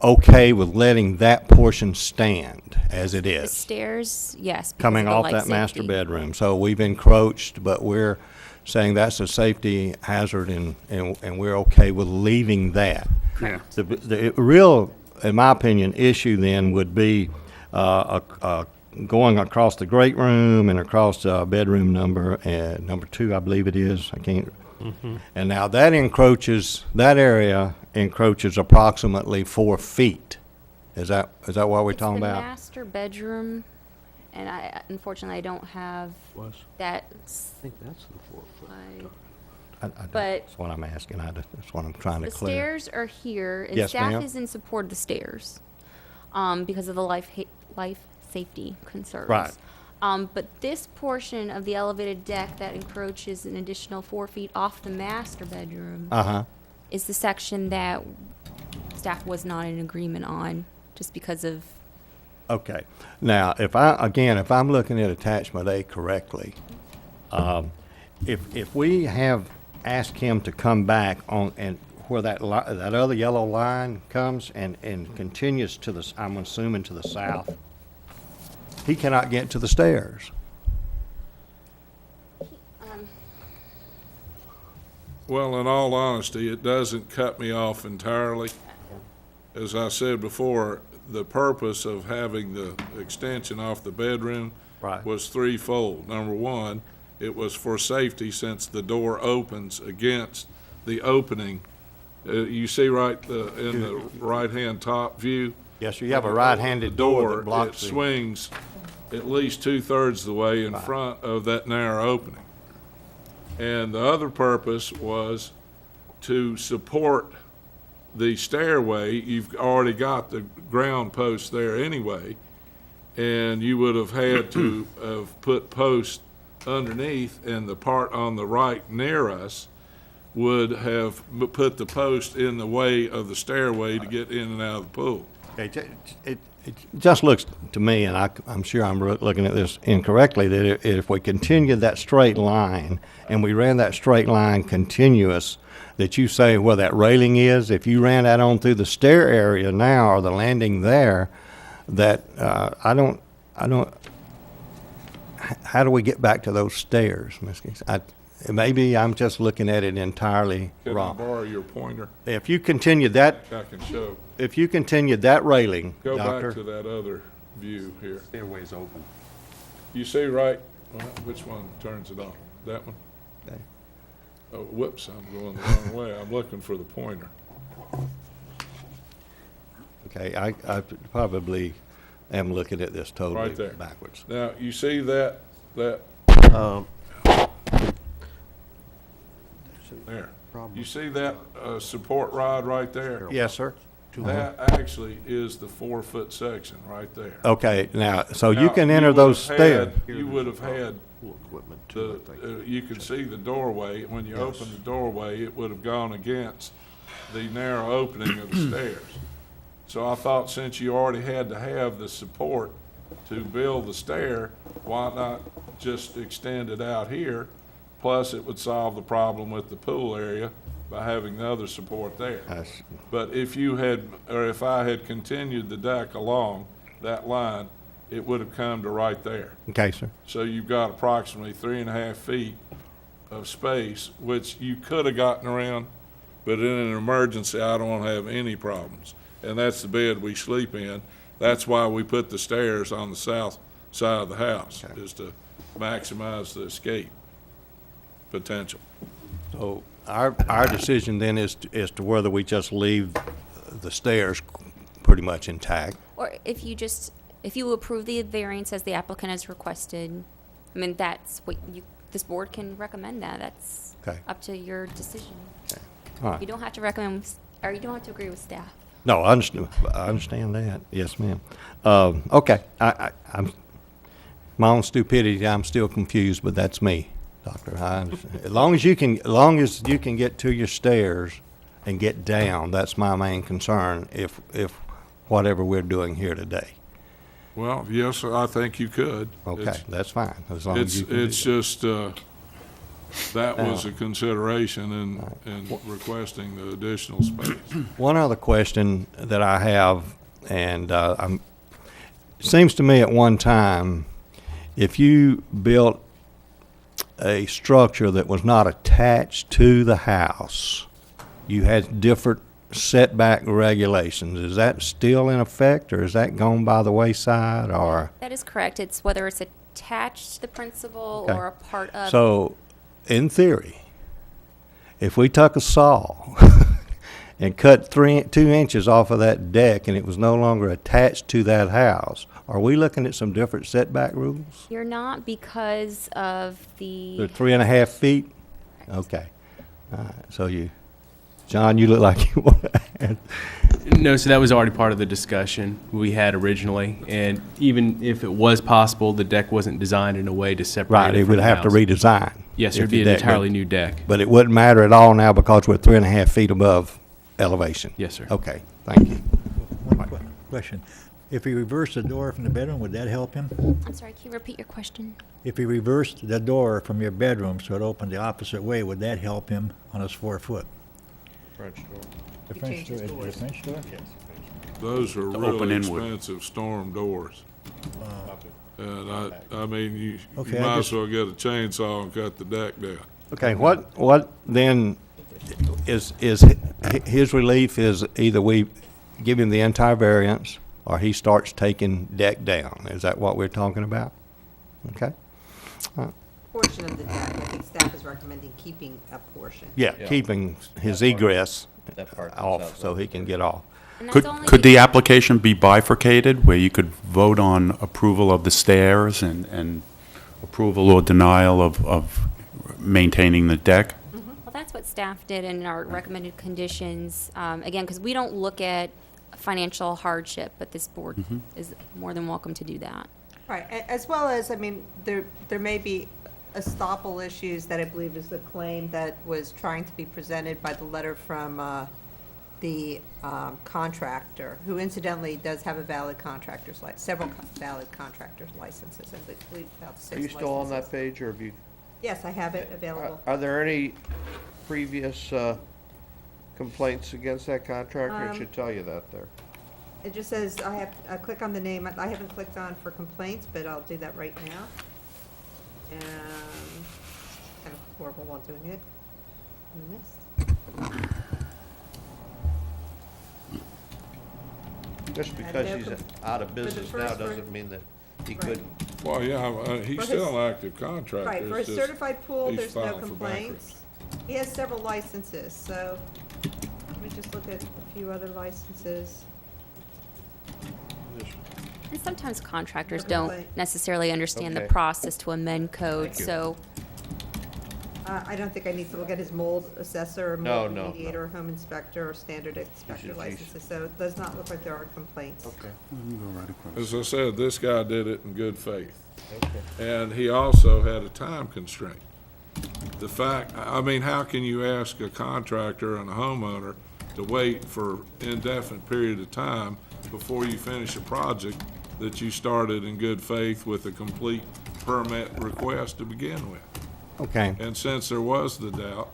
okay with letting that portion stand as it The is, stairs, yes. because coming of the off life that master safety. bedroom. So we've encroached, but we're saying that's a safety hazard, and we're okay with leaving that. Yeah. The real, in my opinion, issue then would be going across the great room and across bedroom number 2, I believe it is. I can't. And now that area encroaches approximately 4 feet. Is that what we're talking It's the about? master bedroom, and unfortunately, I don't have that. I think that's the 4 foot. But- That's what I'm asking. That's what I'm trying to The clear. stairs are here, and Yes, staff ma'am. is in support of the stairs, because of the life safety concerns. Right. But this portion of the elevated deck that encroaches an additional 4 feet off the master bedroom Uh-huh. is the section that staff was not in agreement on, just because of, Okay. Now, if I'm looking at attachment A correctly, if we have asked him to come back on, and where that other yellow line comes and continues to the, I'm assuming to the south, he cannot get to the stairs. Well, in all honesty, it doesn't cut me off entirely. As I said before, the purpose of having the extension off the bedroom Right. was threefold. Number one, it was for safety, since the door opens against the opening. You see right in the right-hand top view? Yes, sir, you have a right-handed The door that blocks It the. swings at least 2/3 the way in front of that narrow opening. And the other purpose was to support the stairway. You've already got the ground post there anyway, and you would have had to have put posts underneath, and the part on the right near us would have put the post in the way of the stairway to get in and out of the pool. Okay, it just looks to me, and I'm sure I'm looking at this incorrectly, that if we continue that straight line and we ran that straight line continuous, that you say where that railing is, if you ran that on through the stair area now, or the landing there, that I don't, how do we get back to those stairs, Ms. Geese? Maybe I'm just looking at it entirely Can I wrong. borrow your pointer? If you continue that, I can show. if you continue that railing, Go back Doctor, to that other view here. Stairway's open. You see well, which one turns it on? That one? Okay. Oh, whoops, I'm going the wrong way. I'm looking for the pointer. okay, I probably am looking at this totally Right there. backwards. Now, you see that, Um, there. You see that support rod right there? Yes, sir. That actually is the 4-foot section right there. Okay, now, so you Now, can enter would those have stairs. had- You would have had pool equipment the, too, I think. you could see the doorway. When you open the doorway, it would have gone against the narrow opening of the stairs. So I thought since you already had to have the support to build the stair, why not just extend it out here? Plus, it would solve the problem with the pool area by having the other support there. That's- But if you had, or if I had continued the deck along that line, it would have come to right there. Okay, sir. So you've got approximately 3.5 feet of space, which you could have gotten around, but in an emergency, I don't have any problems. And that's the bed we sleep in. That's why we put the stairs on the south side of the house, is to maximize the escape potential. So our decision then is to whether we just leave the stairs pretty much intact. Or if you approve the variance as the applicant has requested, I mean, that's what this board can recommend that. That's Okay. up to your decision. All right. You don't have to recommend, or you don't have to agree with staff. No, I understand that. Yes, ma'am. Okay, I'm, my own stupidity, I'm still confused, but that's me, Doctor. As long as you can get to your stairs and get down, that's my main concern if whatever we're doing here today. Well, yes, I think you could. Okay, that's fine, as long as you can do It's that. just, that was a consideration in requesting the additional space. One other question that I have, and it seems to me at one time, if you built a structure that was not attached to the house, you had different setback regulations. Is that still in effect, or is that gone by the wayside, or? That is correct. It's whether it's attached to the principal Okay. or a part of. So, in theory, if we took a saw and cut 2 inches off of that deck and it was no longer attached to that house, are we looking at some different setback rules? You're not because of They're the, 3.5 feet? Okay. All right. So John, you look like you want to add. No, so that was already part of the discussion we had originally, and even if it was possible, the deck wasn't designed in a way to separate Right, it it from would the have to house. redesign. Yes, if it'd be the an deck- entirely new deck. But it wouldn't matter at all now because we're 3.5 feet above elevation. Yes, sir. Okay, thank you. One question. If he reversed the door from the bedroom, would that help him? I'm sorry, can you repeat your question? If he reversed the door from your bedroom so it opened the opposite way, would that help him on his 4 foot? French door. The French door, is it a French door? Yes. Those are To open really inward. expensive storm doors. And I mean, you Okay, might I as just- well get a chainsaw and cut the deck down. Okay, what then is his relief is either we give him the entire variance or he starts taking deck down. Is that what we're talking about? Okay? Portion of the deck, I think staff is recommending keeping a portion. Yeah, keeping his egress off so he can get off. And that's Could, only could the application be bifurcated, where you could vote on approval of the stairs and approval or denial of maintaining the deck? Well, that's what staff did in our recommended conditions. Again, because we don't look at financial hardship, but this board is more than welcome to do that. Right, as well as, I mean, there may be estoppel issues that I believe is the claim that was trying to be presented by the letter from the contractor, who incidentally does have a valid contractor's license, several valid contractor's licenses, I believe about 6 Are you licenses. still on that page, or have you? Yes, I have it available. Are there any previous complaints against that contractor? It should tell you that there. It just says, I click on the name, I haven't clicked on for complaints, but I'll do that right now. And kind of horrible while doing it. Missed. Just because no he's com- out of business the now first doesn't mean that he Right. couldn't. Well, yeah, he's For still his- an active contractor. Right, for a it's just certified pool, he's there's no filed for complaints. He has several licenses, so let me just look at a few other licenses. And sometimes contractors No don't complaint. necessarily understand the Okay. process to amend code, Thank you. so I don't think I need to look at his mold assessor or No, mold no, no. mediator, or home inspector, or standard inspector He's- licenses, so it does not look like there are complaints. As I said, this guy did it in good faith. Okay. And he also had a time constraint. The fact, I mean, how can you ask a contractor and a homeowner to wait for indefinite period of time before you finish a project that you started in good faith with a complete permit request to begin with? Okay. And since there was the doubt,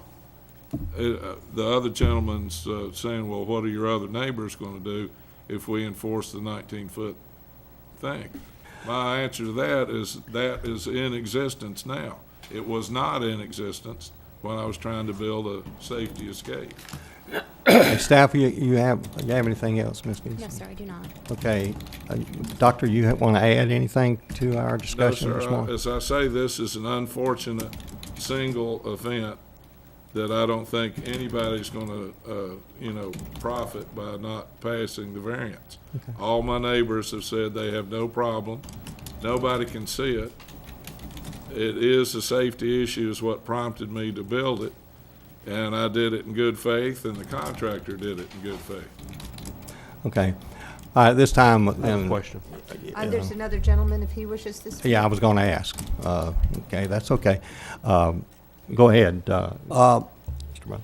the other gentleman's saying, well, what are your other neighbors going to do if we enforce the 19-foot thing? My answer to that is in existence now. It was not in existence when I was trying to build a safety escape. Hey, staff, you have anything else, Ms. Gleason? no, sir, I do not. Okay. Doctor, you want to add anything to our No, discussion sir, this morning? as I say, this is an unfortunate single event that I don't think anybody's going to, profit by not passing the variance. All my neighbors have said they have no problem. Nobody can see it. It is a safety issue is what prompted me to build it, and I did it in good faith, and the contractor did it in good faith. Okay. All right, this time, I have a then, question. There's another gentleman, if he wishes to speak. yeah, I was going to ask. Okay, that's okay. Go ahead, Mr. Brown.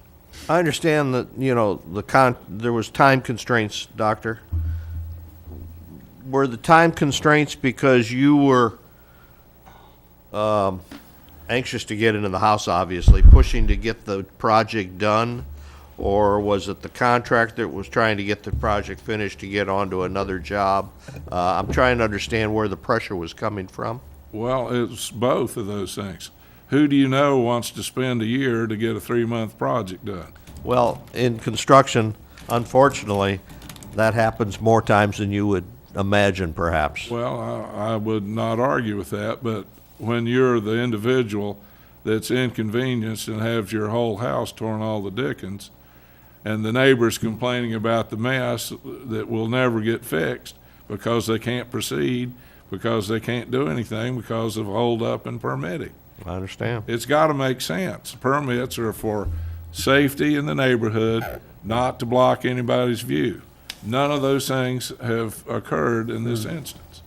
I understand that, there was time constraints, Doctor. Were the time constraints because you were anxious to get into the house, obviously, pushing to get the project done? Or was it the contractor that was trying to get the project finished to get onto another job? I'm trying to understand where the pressure was coming from. Well, it's both of those things. Who do you know wants to spend a year to get a 3-month project done? Well, in construction, unfortunately, that happens more times than you would imagine, perhaps. Well, I would not argue with that, but when you're the individual that's inconvenienced and has your whole house torn all the dickens, and the neighbors complaining about the mess that will never get fixed because they can't proceed, because they can't do anything because of holdup and permitting. I understand. It's got to make sense. Permits are for safety in the neighborhood, not to block anybody's view. None of those things have occurred in this instance.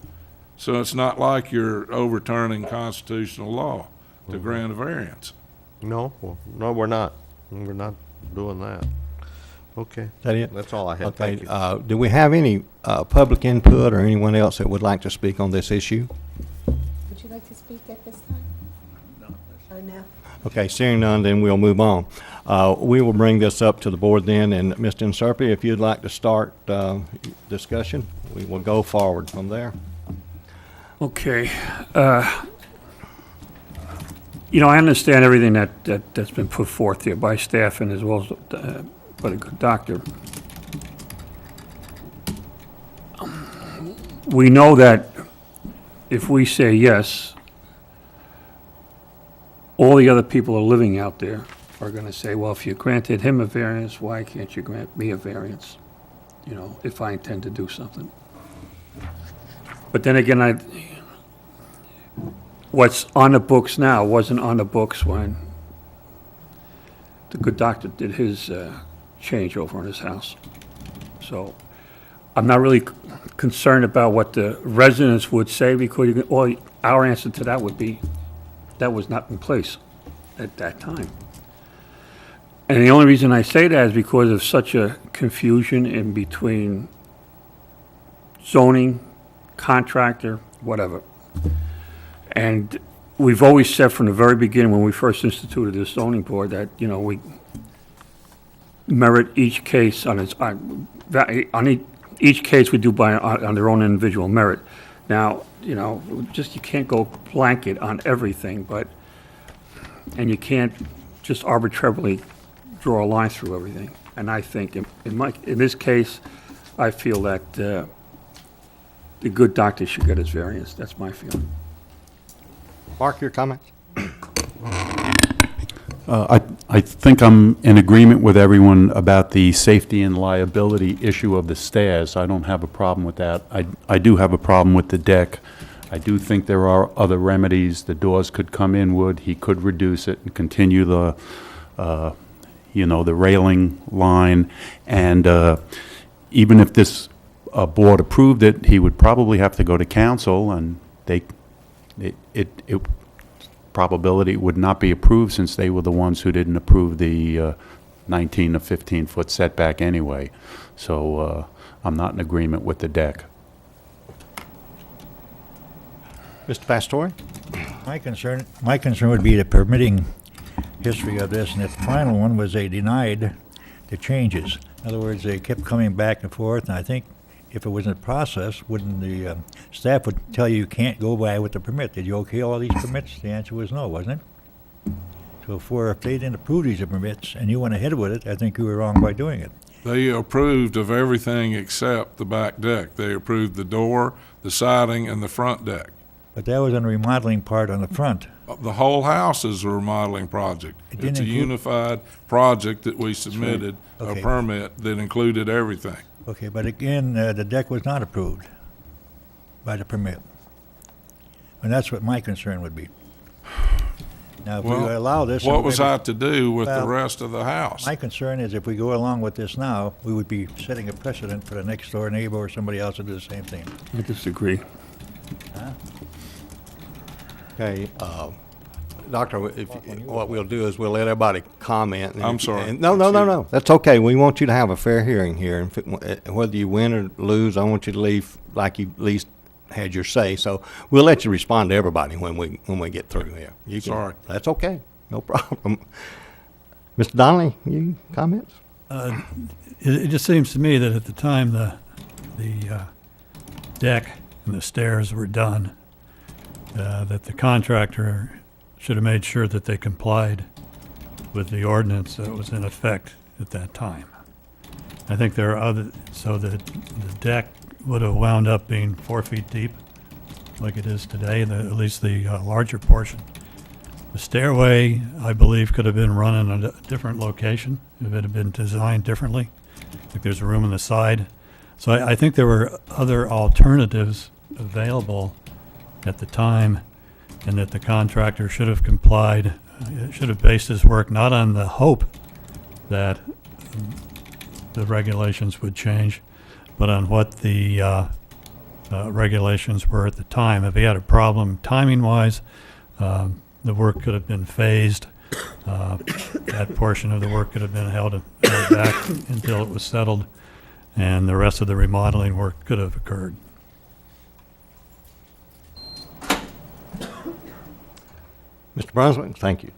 So it's not like you're overturning constitutional law to grant a variance. No, well, no, we're not. We're not doing that. Okay. Is that it? That's all I had. Okay, Thank you. do we have any public input or anyone else that would like to speak on this issue? Would you like to speak at this time? No. Oh, no? Okay, seeing none, then we'll move on. We will bring this up to the board then, and Mr. Inserpi, if you'd like to start discussion, we will go forward from there. Okay. I understand everything that's been put forth here by staff and as well as by the good doctor. We know that if we say yes, all the other people are living out there are going to say, well, if you granted him a variance, why can't you grant me a variance? If I intend to do something. But then again, what's on the books now wasn't on the books when the good doctor did his changeover in his house. So I'm not really concerned about what the residents would say, because our answer to that would be, that was not in place at that time. And the only reason I say that is because of such a confusion in between zoning, contractor, whatever. And we've always said from the very beginning, when we first instituted this zoning board, that, we merit each case on each case we do on their own individual merit. Now, you know, just, you can't go blanket on everything, but, and you can't just arbitrarily draw a line through everything. And I think in this case, I feel that the good doctor should get his variance. That's my feeling. Mark, your comments? I think I'm in agreement with everyone about the safety and liability issue of the stairs. I don't have a problem with that. I do have a problem with the deck. I do think there are other remedies. The doors could come inward. He could reduce it and continue the, the railing line. And even if this board approved it, he would probably have to go to council, and probability would not be approved, since they were the ones who didn't approve the 19 to 15-foot setback anyway. So I'm not in agreement with the deck. Mr. Pastore? My concern would be the permitting history of this, and the final one was they denied the changes. In other words, they kept coming back and forth, and I think if it was in the process, wouldn't the staff would tell you can't go by with the permit? Did you okay all these permits? The answer was no, wasn't it? So if they didn't approve these permits and you went ahead with it, I think you were wrong by doing it. They approved of everything except the back deck. They approved the door, the siding, and the front deck. But that was on the remodeling part on the front. The whole house is a remodeling project. It didn't It's a include- unified project that we submitted, a Okay. permit that included everything. Okay, but again, the deck was not approved by the permit. And that's what my concern would be. Now, if we Well, allow this... What was maybe- I to do with the Well, rest of the house? My concern is if we go along with this now, we would be setting a precedent for the next door neighbor or somebody else to do the same thing. I disagree. Okay, Doctor, what we'll do is we'll let everybody comment. I'm sorry. No. That's okay. We want you to have a fair hearing here. And whether you win or lose, I want you to leave like you at least had your say. So we'll let you respond to everybody when we get through here. You can- Sorry. That's okay. No problem. Mr. Donnelly, you comments? It just seems to me that at the time the deck and the stairs were done, that the contractor should have made sure that they complied with the ordinance that was in effect at that time. I think there are so that the deck would have wound up being 4 feet deep, like it is today, at least the larger portion. The stairway, I believe, could have been run in a different location if it had been designed differently. Like there's room on the side. So I think there were other alternatives available at the time, and that the contractor should have complied, should have based his work not on the hope that the regulations would change, but on what the regulations were at the time. If he had a problem timing-wise, the work could have been phased. That portion of the work could have been held back until it was settled, and the rest of the remodeling work could have occurred. Mr. Brunswick, thank you.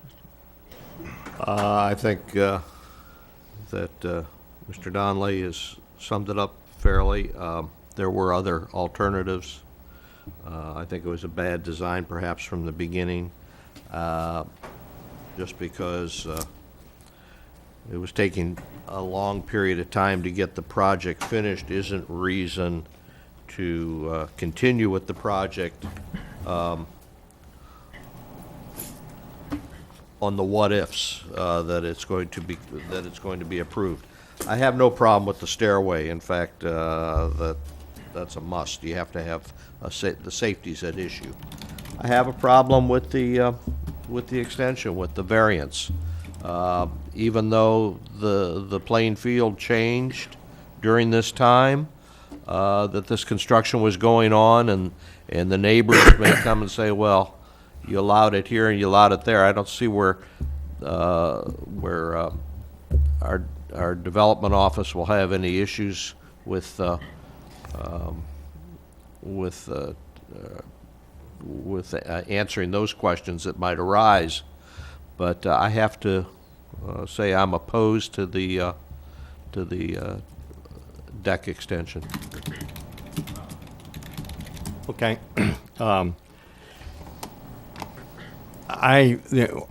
I think that Mr. Donnelly has summed it up fairly. There were other alternatives. I think it was a bad design perhaps from the beginning, just because it was taking a long period of time to get the project finished isn't reason to continue with the project on the what-ifs, that it's going to be approved. I have no problem with the stairway. In fact, that's a must. You have to have the safety's at issue. I have a problem with the extension, with the variance. Even though the playing field changed during this time, that this construction was going on, and the neighbors may come and say, well, you allowed it here and you allowed it there. I don't see where our development office will have any issues with answering those questions that might arise. But I have to say I'm opposed to the deck extension. Okay. The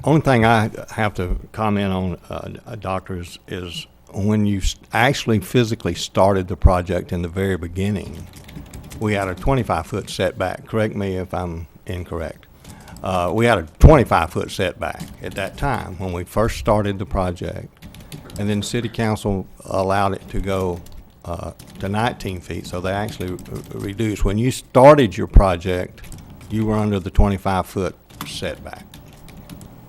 only thing I have to comment on, Doctor, is when you actually physically started the project in the very beginning, we had a 25-foot setback. Correct me if I'm incorrect. We had a 25-foot setback at that time when we first started the project. And then City Council allowed it to go to 19 feet, so they actually reduced. When you started your project, you were under the 25-foot setback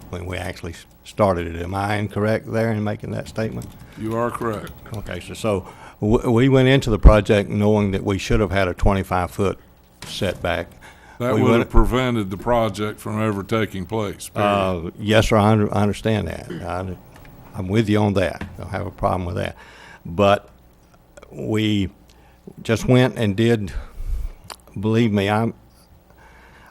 when we actually started it. Am I incorrect there in making that statement? You are correct. Okay, so we went into the project knowing that we should have had a 25-foot setback. That We would went- have prevented the project from ever taking place, period. Yes, sir, I understand that. I'm with you on that. I don't have a problem with that. But we just went and did, believe me, I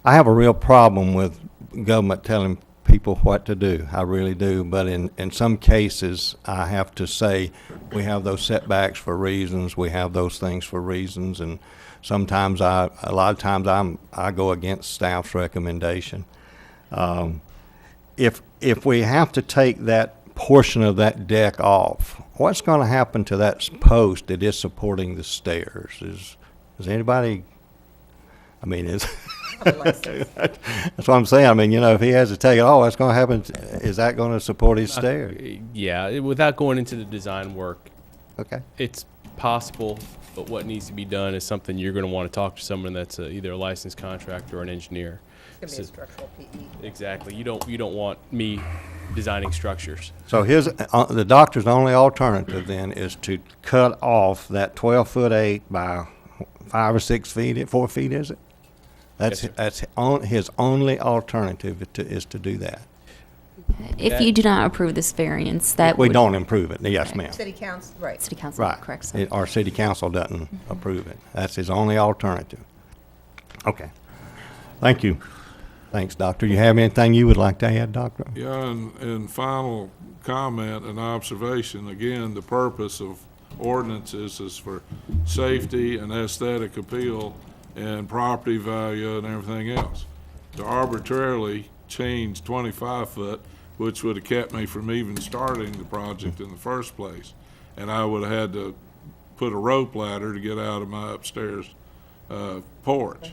have a real problem with government telling people what to do. I really do. But in some cases, I have to say, we have those setbacks for reasons, we have those things for reasons, and sometimes a lot of times I go against staff's recommendation. If we have to take that portion of that deck off, what's going to happen to that post that is supporting the stairs? Is anybody, I mean, is, that's what I'm saying. I mean, you know, if he has to take it off, what's going to happen? Is that going to support his stairs? Yeah, without going into the design work, Okay. it's possible, but what needs to be done is something you're going to want to talk to someone that's either a licensed contractor or an engineer. It's going to be a So- structural PE. Exactly. You don't want me designing structures. So the doctor's only alternative then is to cut off that 12-foot 8 by 5 or 6 feet, 4 feet, is it? Yes, sir. That's his only alternative is to do that. If That- you do not approve this variance, that We would. don't improve it, yes, ma'am. City council, right. City Council Right. corrects It- that. Our city council doesn't approve it. That's his only alternative. Okay. Thank you. Thanks, Doctor. You have anything you would like to add, Doctor? Yeah, and final comment and observation, again, the purpose of ordinances is for safety and aesthetic appeal and property value and everything else. To arbitrarily change 25 foot, which would have kept me from even starting the project in the first place, and I would have had to put a rope ladder to get out of my upstairs porch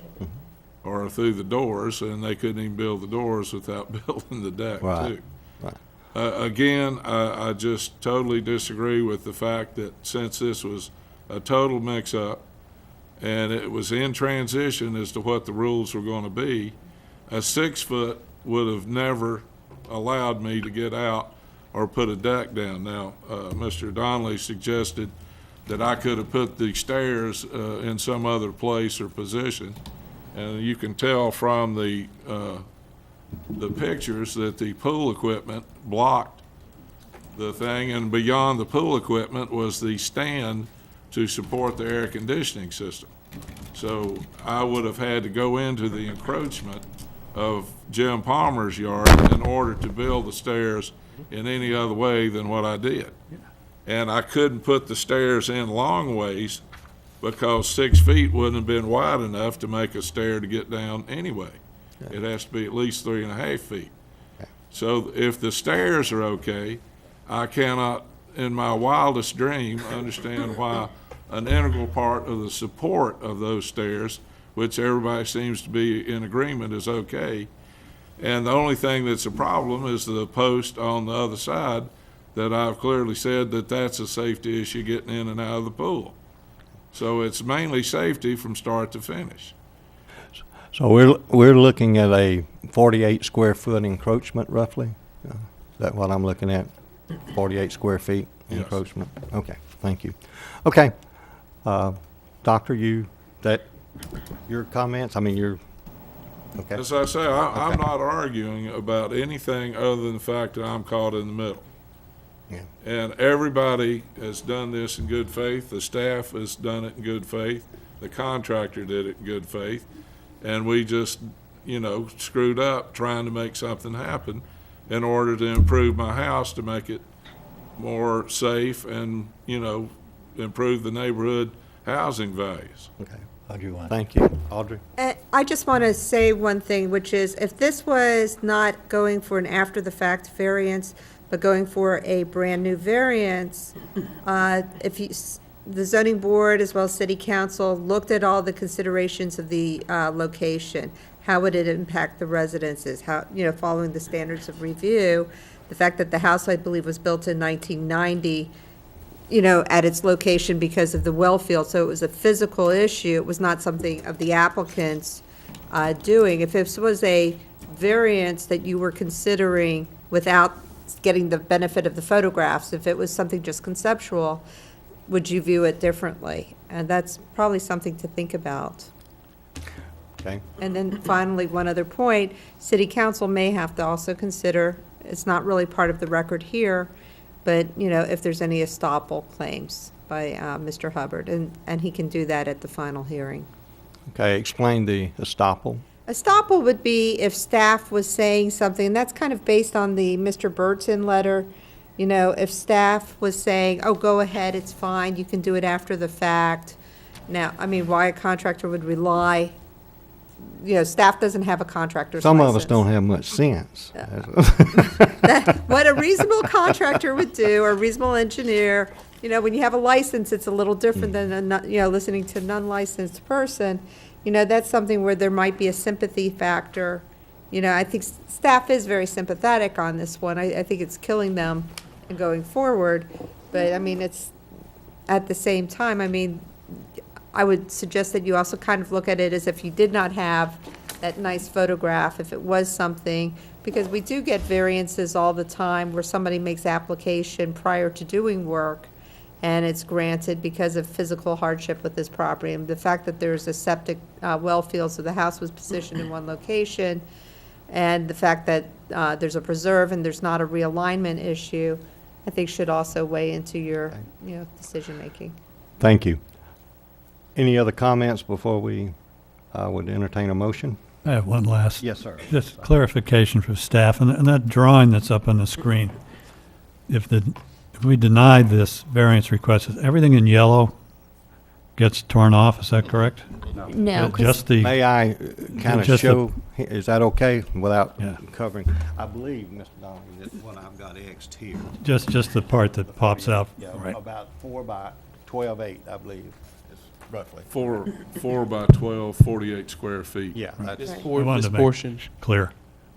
or through the doors, and they couldn't even build the doors without building the deck, Right. too. Right. Again, I just totally disagree with the fact that since this was a total mix-up and it was in transition as to what the rules were going to be, a 6-foot would have never allowed me to get out or put a deck down. Now, Mr. Donnelly suggested that I could have put the stairs in some other place or position, and you can tell from the pictures that the pool equipment blocked the thing, and beyond the pool equipment was the stand to support the air conditioning system. So I would have had to go into the encroachment of Jim Palmer's yard in order to build the stairs in any other way than what I did. And I couldn't put the stairs in long ways because 6 feet wouldn't have been wide enough to make a stair to get down anyway. It has to be at least 3.5 feet. So if the stairs are okay, I cannot, in my wildest dream, understand why an integral part of the support of those stairs, which everybody seems to be in agreement is okay, and the only thing that's a problem is the post on the other side that I've clearly said that that's a safety issue getting in and out of the pool. So it's mainly safety from start to finish. So we're looking at a 48 square foot encroachment roughly? Is that what I'm looking at? 48 square feet Yes. encroachment? Okay, thank you. Okay. Doctor, your comments, I mean, okay. As I say, I'm Okay. not arguing about anything other than the fact that I'm caught in the middle. Yeah. And everybody has done this in good faith. The staff has done it in good faith. The contractor did it in good faith. And we just, screwed up trying to make something happen in order to improve my house, to make it more safe and, improve the neighborhood housing values. Okay. How do you want? Thank you. Audrey? I just want to say one thing, which is if this was not going for an after-the-fact variance, but going for a brand-new variance, if you, the zoning board as well as city council looked at all the considerations of the location, how would it impact the residences, how, following the standards of review, the fact that the house, I believe, was built in 1990, at its location because of the well field, so it was a physical issue. It was not something of the applicant's doing. If this was a variance that you were considering without getting the benefit of the photographs, if it was something just conceptual, would you view it differently? And that's probably something to think about. Okay. And then finally, one other point, city council may have to also consider, it's not really part of the record here, but, if there's any estoppel claims by Mr. Hubbard, and he can do that at the final hearing. Okay, explain the estoppel. Estoppel would be if staff was saying something, and that's kind of based on the Mr. Burton letter, if staff was saying, oh, go ahead, it's fine, you can do it after the fact. Now, why a contractor would rely, staff doesn't have a contractor's Some license. of us don't have much sense. What a reasonable contractor would do, or a reasonable engineer, when you have a license, it's a little different than, listening to a non-licensed person. That's something where there might be a sympathy factor. I think staff is very sympathetic on this one. I think it's killing them and going forward. But, it's, at the same time, I would suggest that you also kind of look at it as if you did not have that nice photograph, if it was something, because we do get variances all the time where somebody makes application prior to doing work, and it's granted because of physical hardship with this property. And the fact that there's a septic well field, so the house was positioned in one location, and the fact that there's a preserve and there's not a realignment issue, I think should also weigh into your, decision-making. Thank you. Any other comments before we would entertain a motion? I have one last. Yes, sir. Just clarification for staff, and that drawing that's up on the screen, if we denied this variance request, everything in yellow gets torn off, is that correct? No, 'cause Just the, May I kind of Just the- show, is that okay, without Yeah. covering? I believe, Mr. Donnelly, that what I've got Xed here. just the part that pops out, Yeah, right? about 4 by 12.8, I believe, is roughly. 4 by 12, 48 square feet. Yeah, that's This We wanted this to make portion Clear,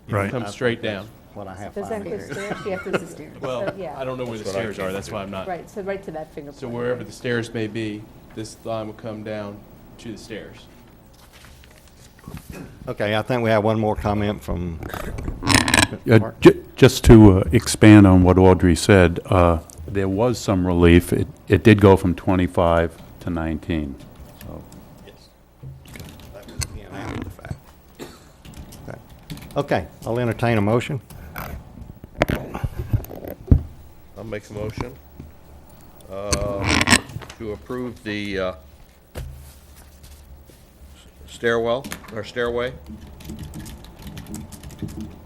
right? comes straight down. what I have. Does that found go here. stairs? Yeah, there's the stairs. Well, So, yeah. I don't know where the stairs are, that's why I'm not. Right, so right to that finger So point. wherever the stairs may be, this line will come down to the stairs. Okay, I think we have one more comment from. Just to expand on what Audrey said, there was some relief. It did go from 25 to 19. So Yes. That was again after the fact. Okay, I'll entertain a motion. I'll make a motion to approve the stairwell, or stairway,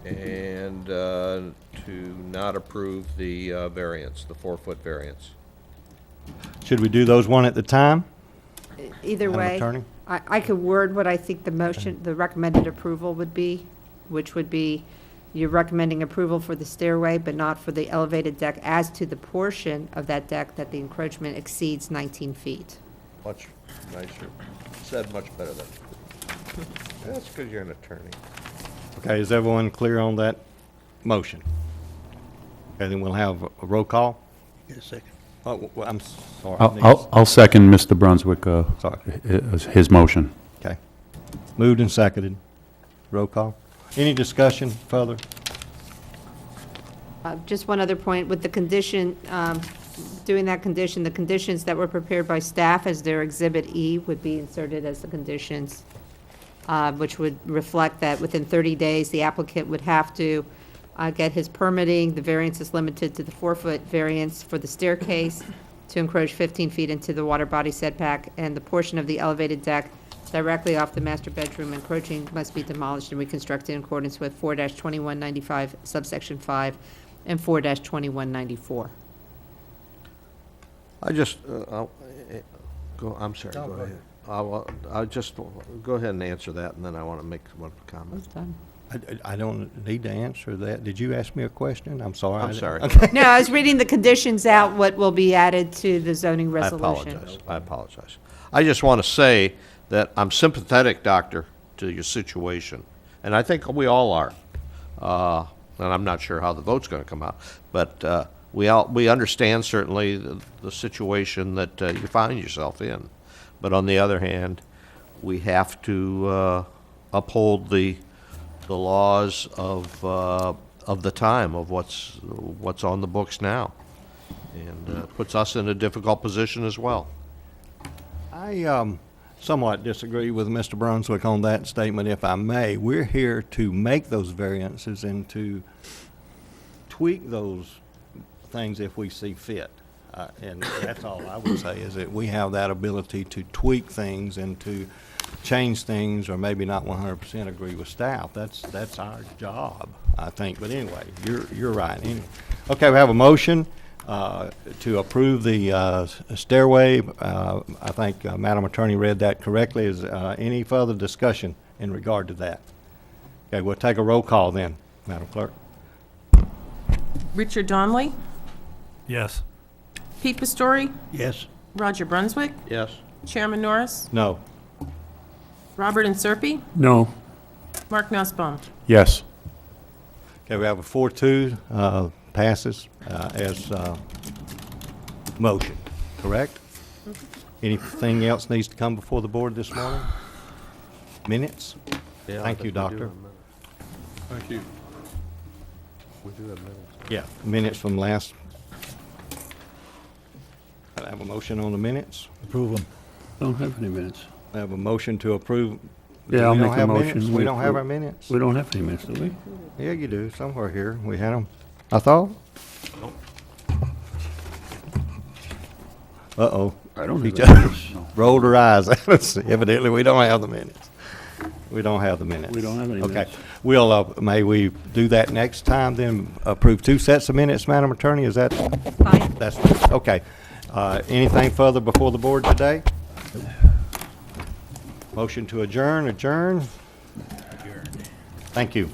and to not approve the variance, the 4-foot variance. Should we do those one at the time? Either Madam way, Attorney? I could word what I think the motion, the recommended approval would be, which would be you're recommending approval for the stairway, but not for the elevated deck as to the portion of that deck that the encroachment exceeds 19 feet. Much nicer, said much better than, that's because you're an attorney. Okay, is everyone clear on that motion? Okay, then we'll have a roll call. Get a second. Oh, well, I'm sorry. I'll second Mr. Brunswick, Sorry. his motion. Okay. Moved and seconded. Roll call. Any discussion further? Just one other point, with the condition, doing that condition, the conditions that were prepared by staff as their Exhibit E would be inserted as the conditions, which would reflect that within 30 days, the applicant would have to get his permitting. The variance is limited to the 4-foot variance for the staircase to encroach 15 feet into the water body setback, and the portion of the elevated deck directly off the master bedroom encroaching must be demolished and reconstructed in accordance with 4-2195 subsection 5 and 4-2194. I just, I'm sorry, go ahead. I'll just, go ahead and answer that, and then I want to make one comment. I don't need to answer that. Did you ask me a question? I'm sorry. I'm sorry. Okay. No, I was reading the conditions out, what will be added to the zoning I resolution. apologize. I apologize. I just want to say that I'm sympathetic, Doctor, to your situation, and I think we all are. And I'm not sure how the vote's going to come out, but we understand certainly the situation that you find yourself in. But on the other hand, we have to uphold the laws of the time, of what's on the books now, and puts us in a difficult position as well. I somewhat disagree with Mr. Brunswick on that statement, if I may. We're here to make those variances and to tweak those things if we see fit. And that's all I would say, is that we have that ability to tweak things and to change things, or maybe not 100% agree with staff. That's our job, I think. But anyway, you're right. Okay, we have a motion to approve the stairway. I think Madam Attorney read that correctly. Is any further discussion in regard to that? Okay, we'll take a roll call then, Madam Clerk. Richard Donnelly, Yes. Pete Pastori, Yes. Roger Brunswick, Yes? Chairman Norris, No. Robert Inserpi, No. Mark Nussbaum. Yes. Okay, we have a 4-2, passes as motion, correct? Anything else needs to come before the board this morning? Minutes? Yeah, I Thank think you, we do Doctor. have minutes. Thank you. We do have minutes. Yeah, minutes from last. I have a motion on the minutes. Approve them. Don't have any minutes. I have a motion to approve. Yeah, I'll We don't make a have motion. minutes? We don't have our minutes? We don't have any minutes, do we? Yeah, you do, somewhere here. We had them. I thought? Uh-oh. I don't She have any minutes. just rolled her eyes at us. Evidently, we don't have the minutes. We don't have the minutes. We don't have any Okay. minutes. We'll, may we do that next time, then approve 2 sets of minutes, Madam Attorney? Is that? Fine. That's, okay. Anything further before the board today? Motion to adjourn. Thank you.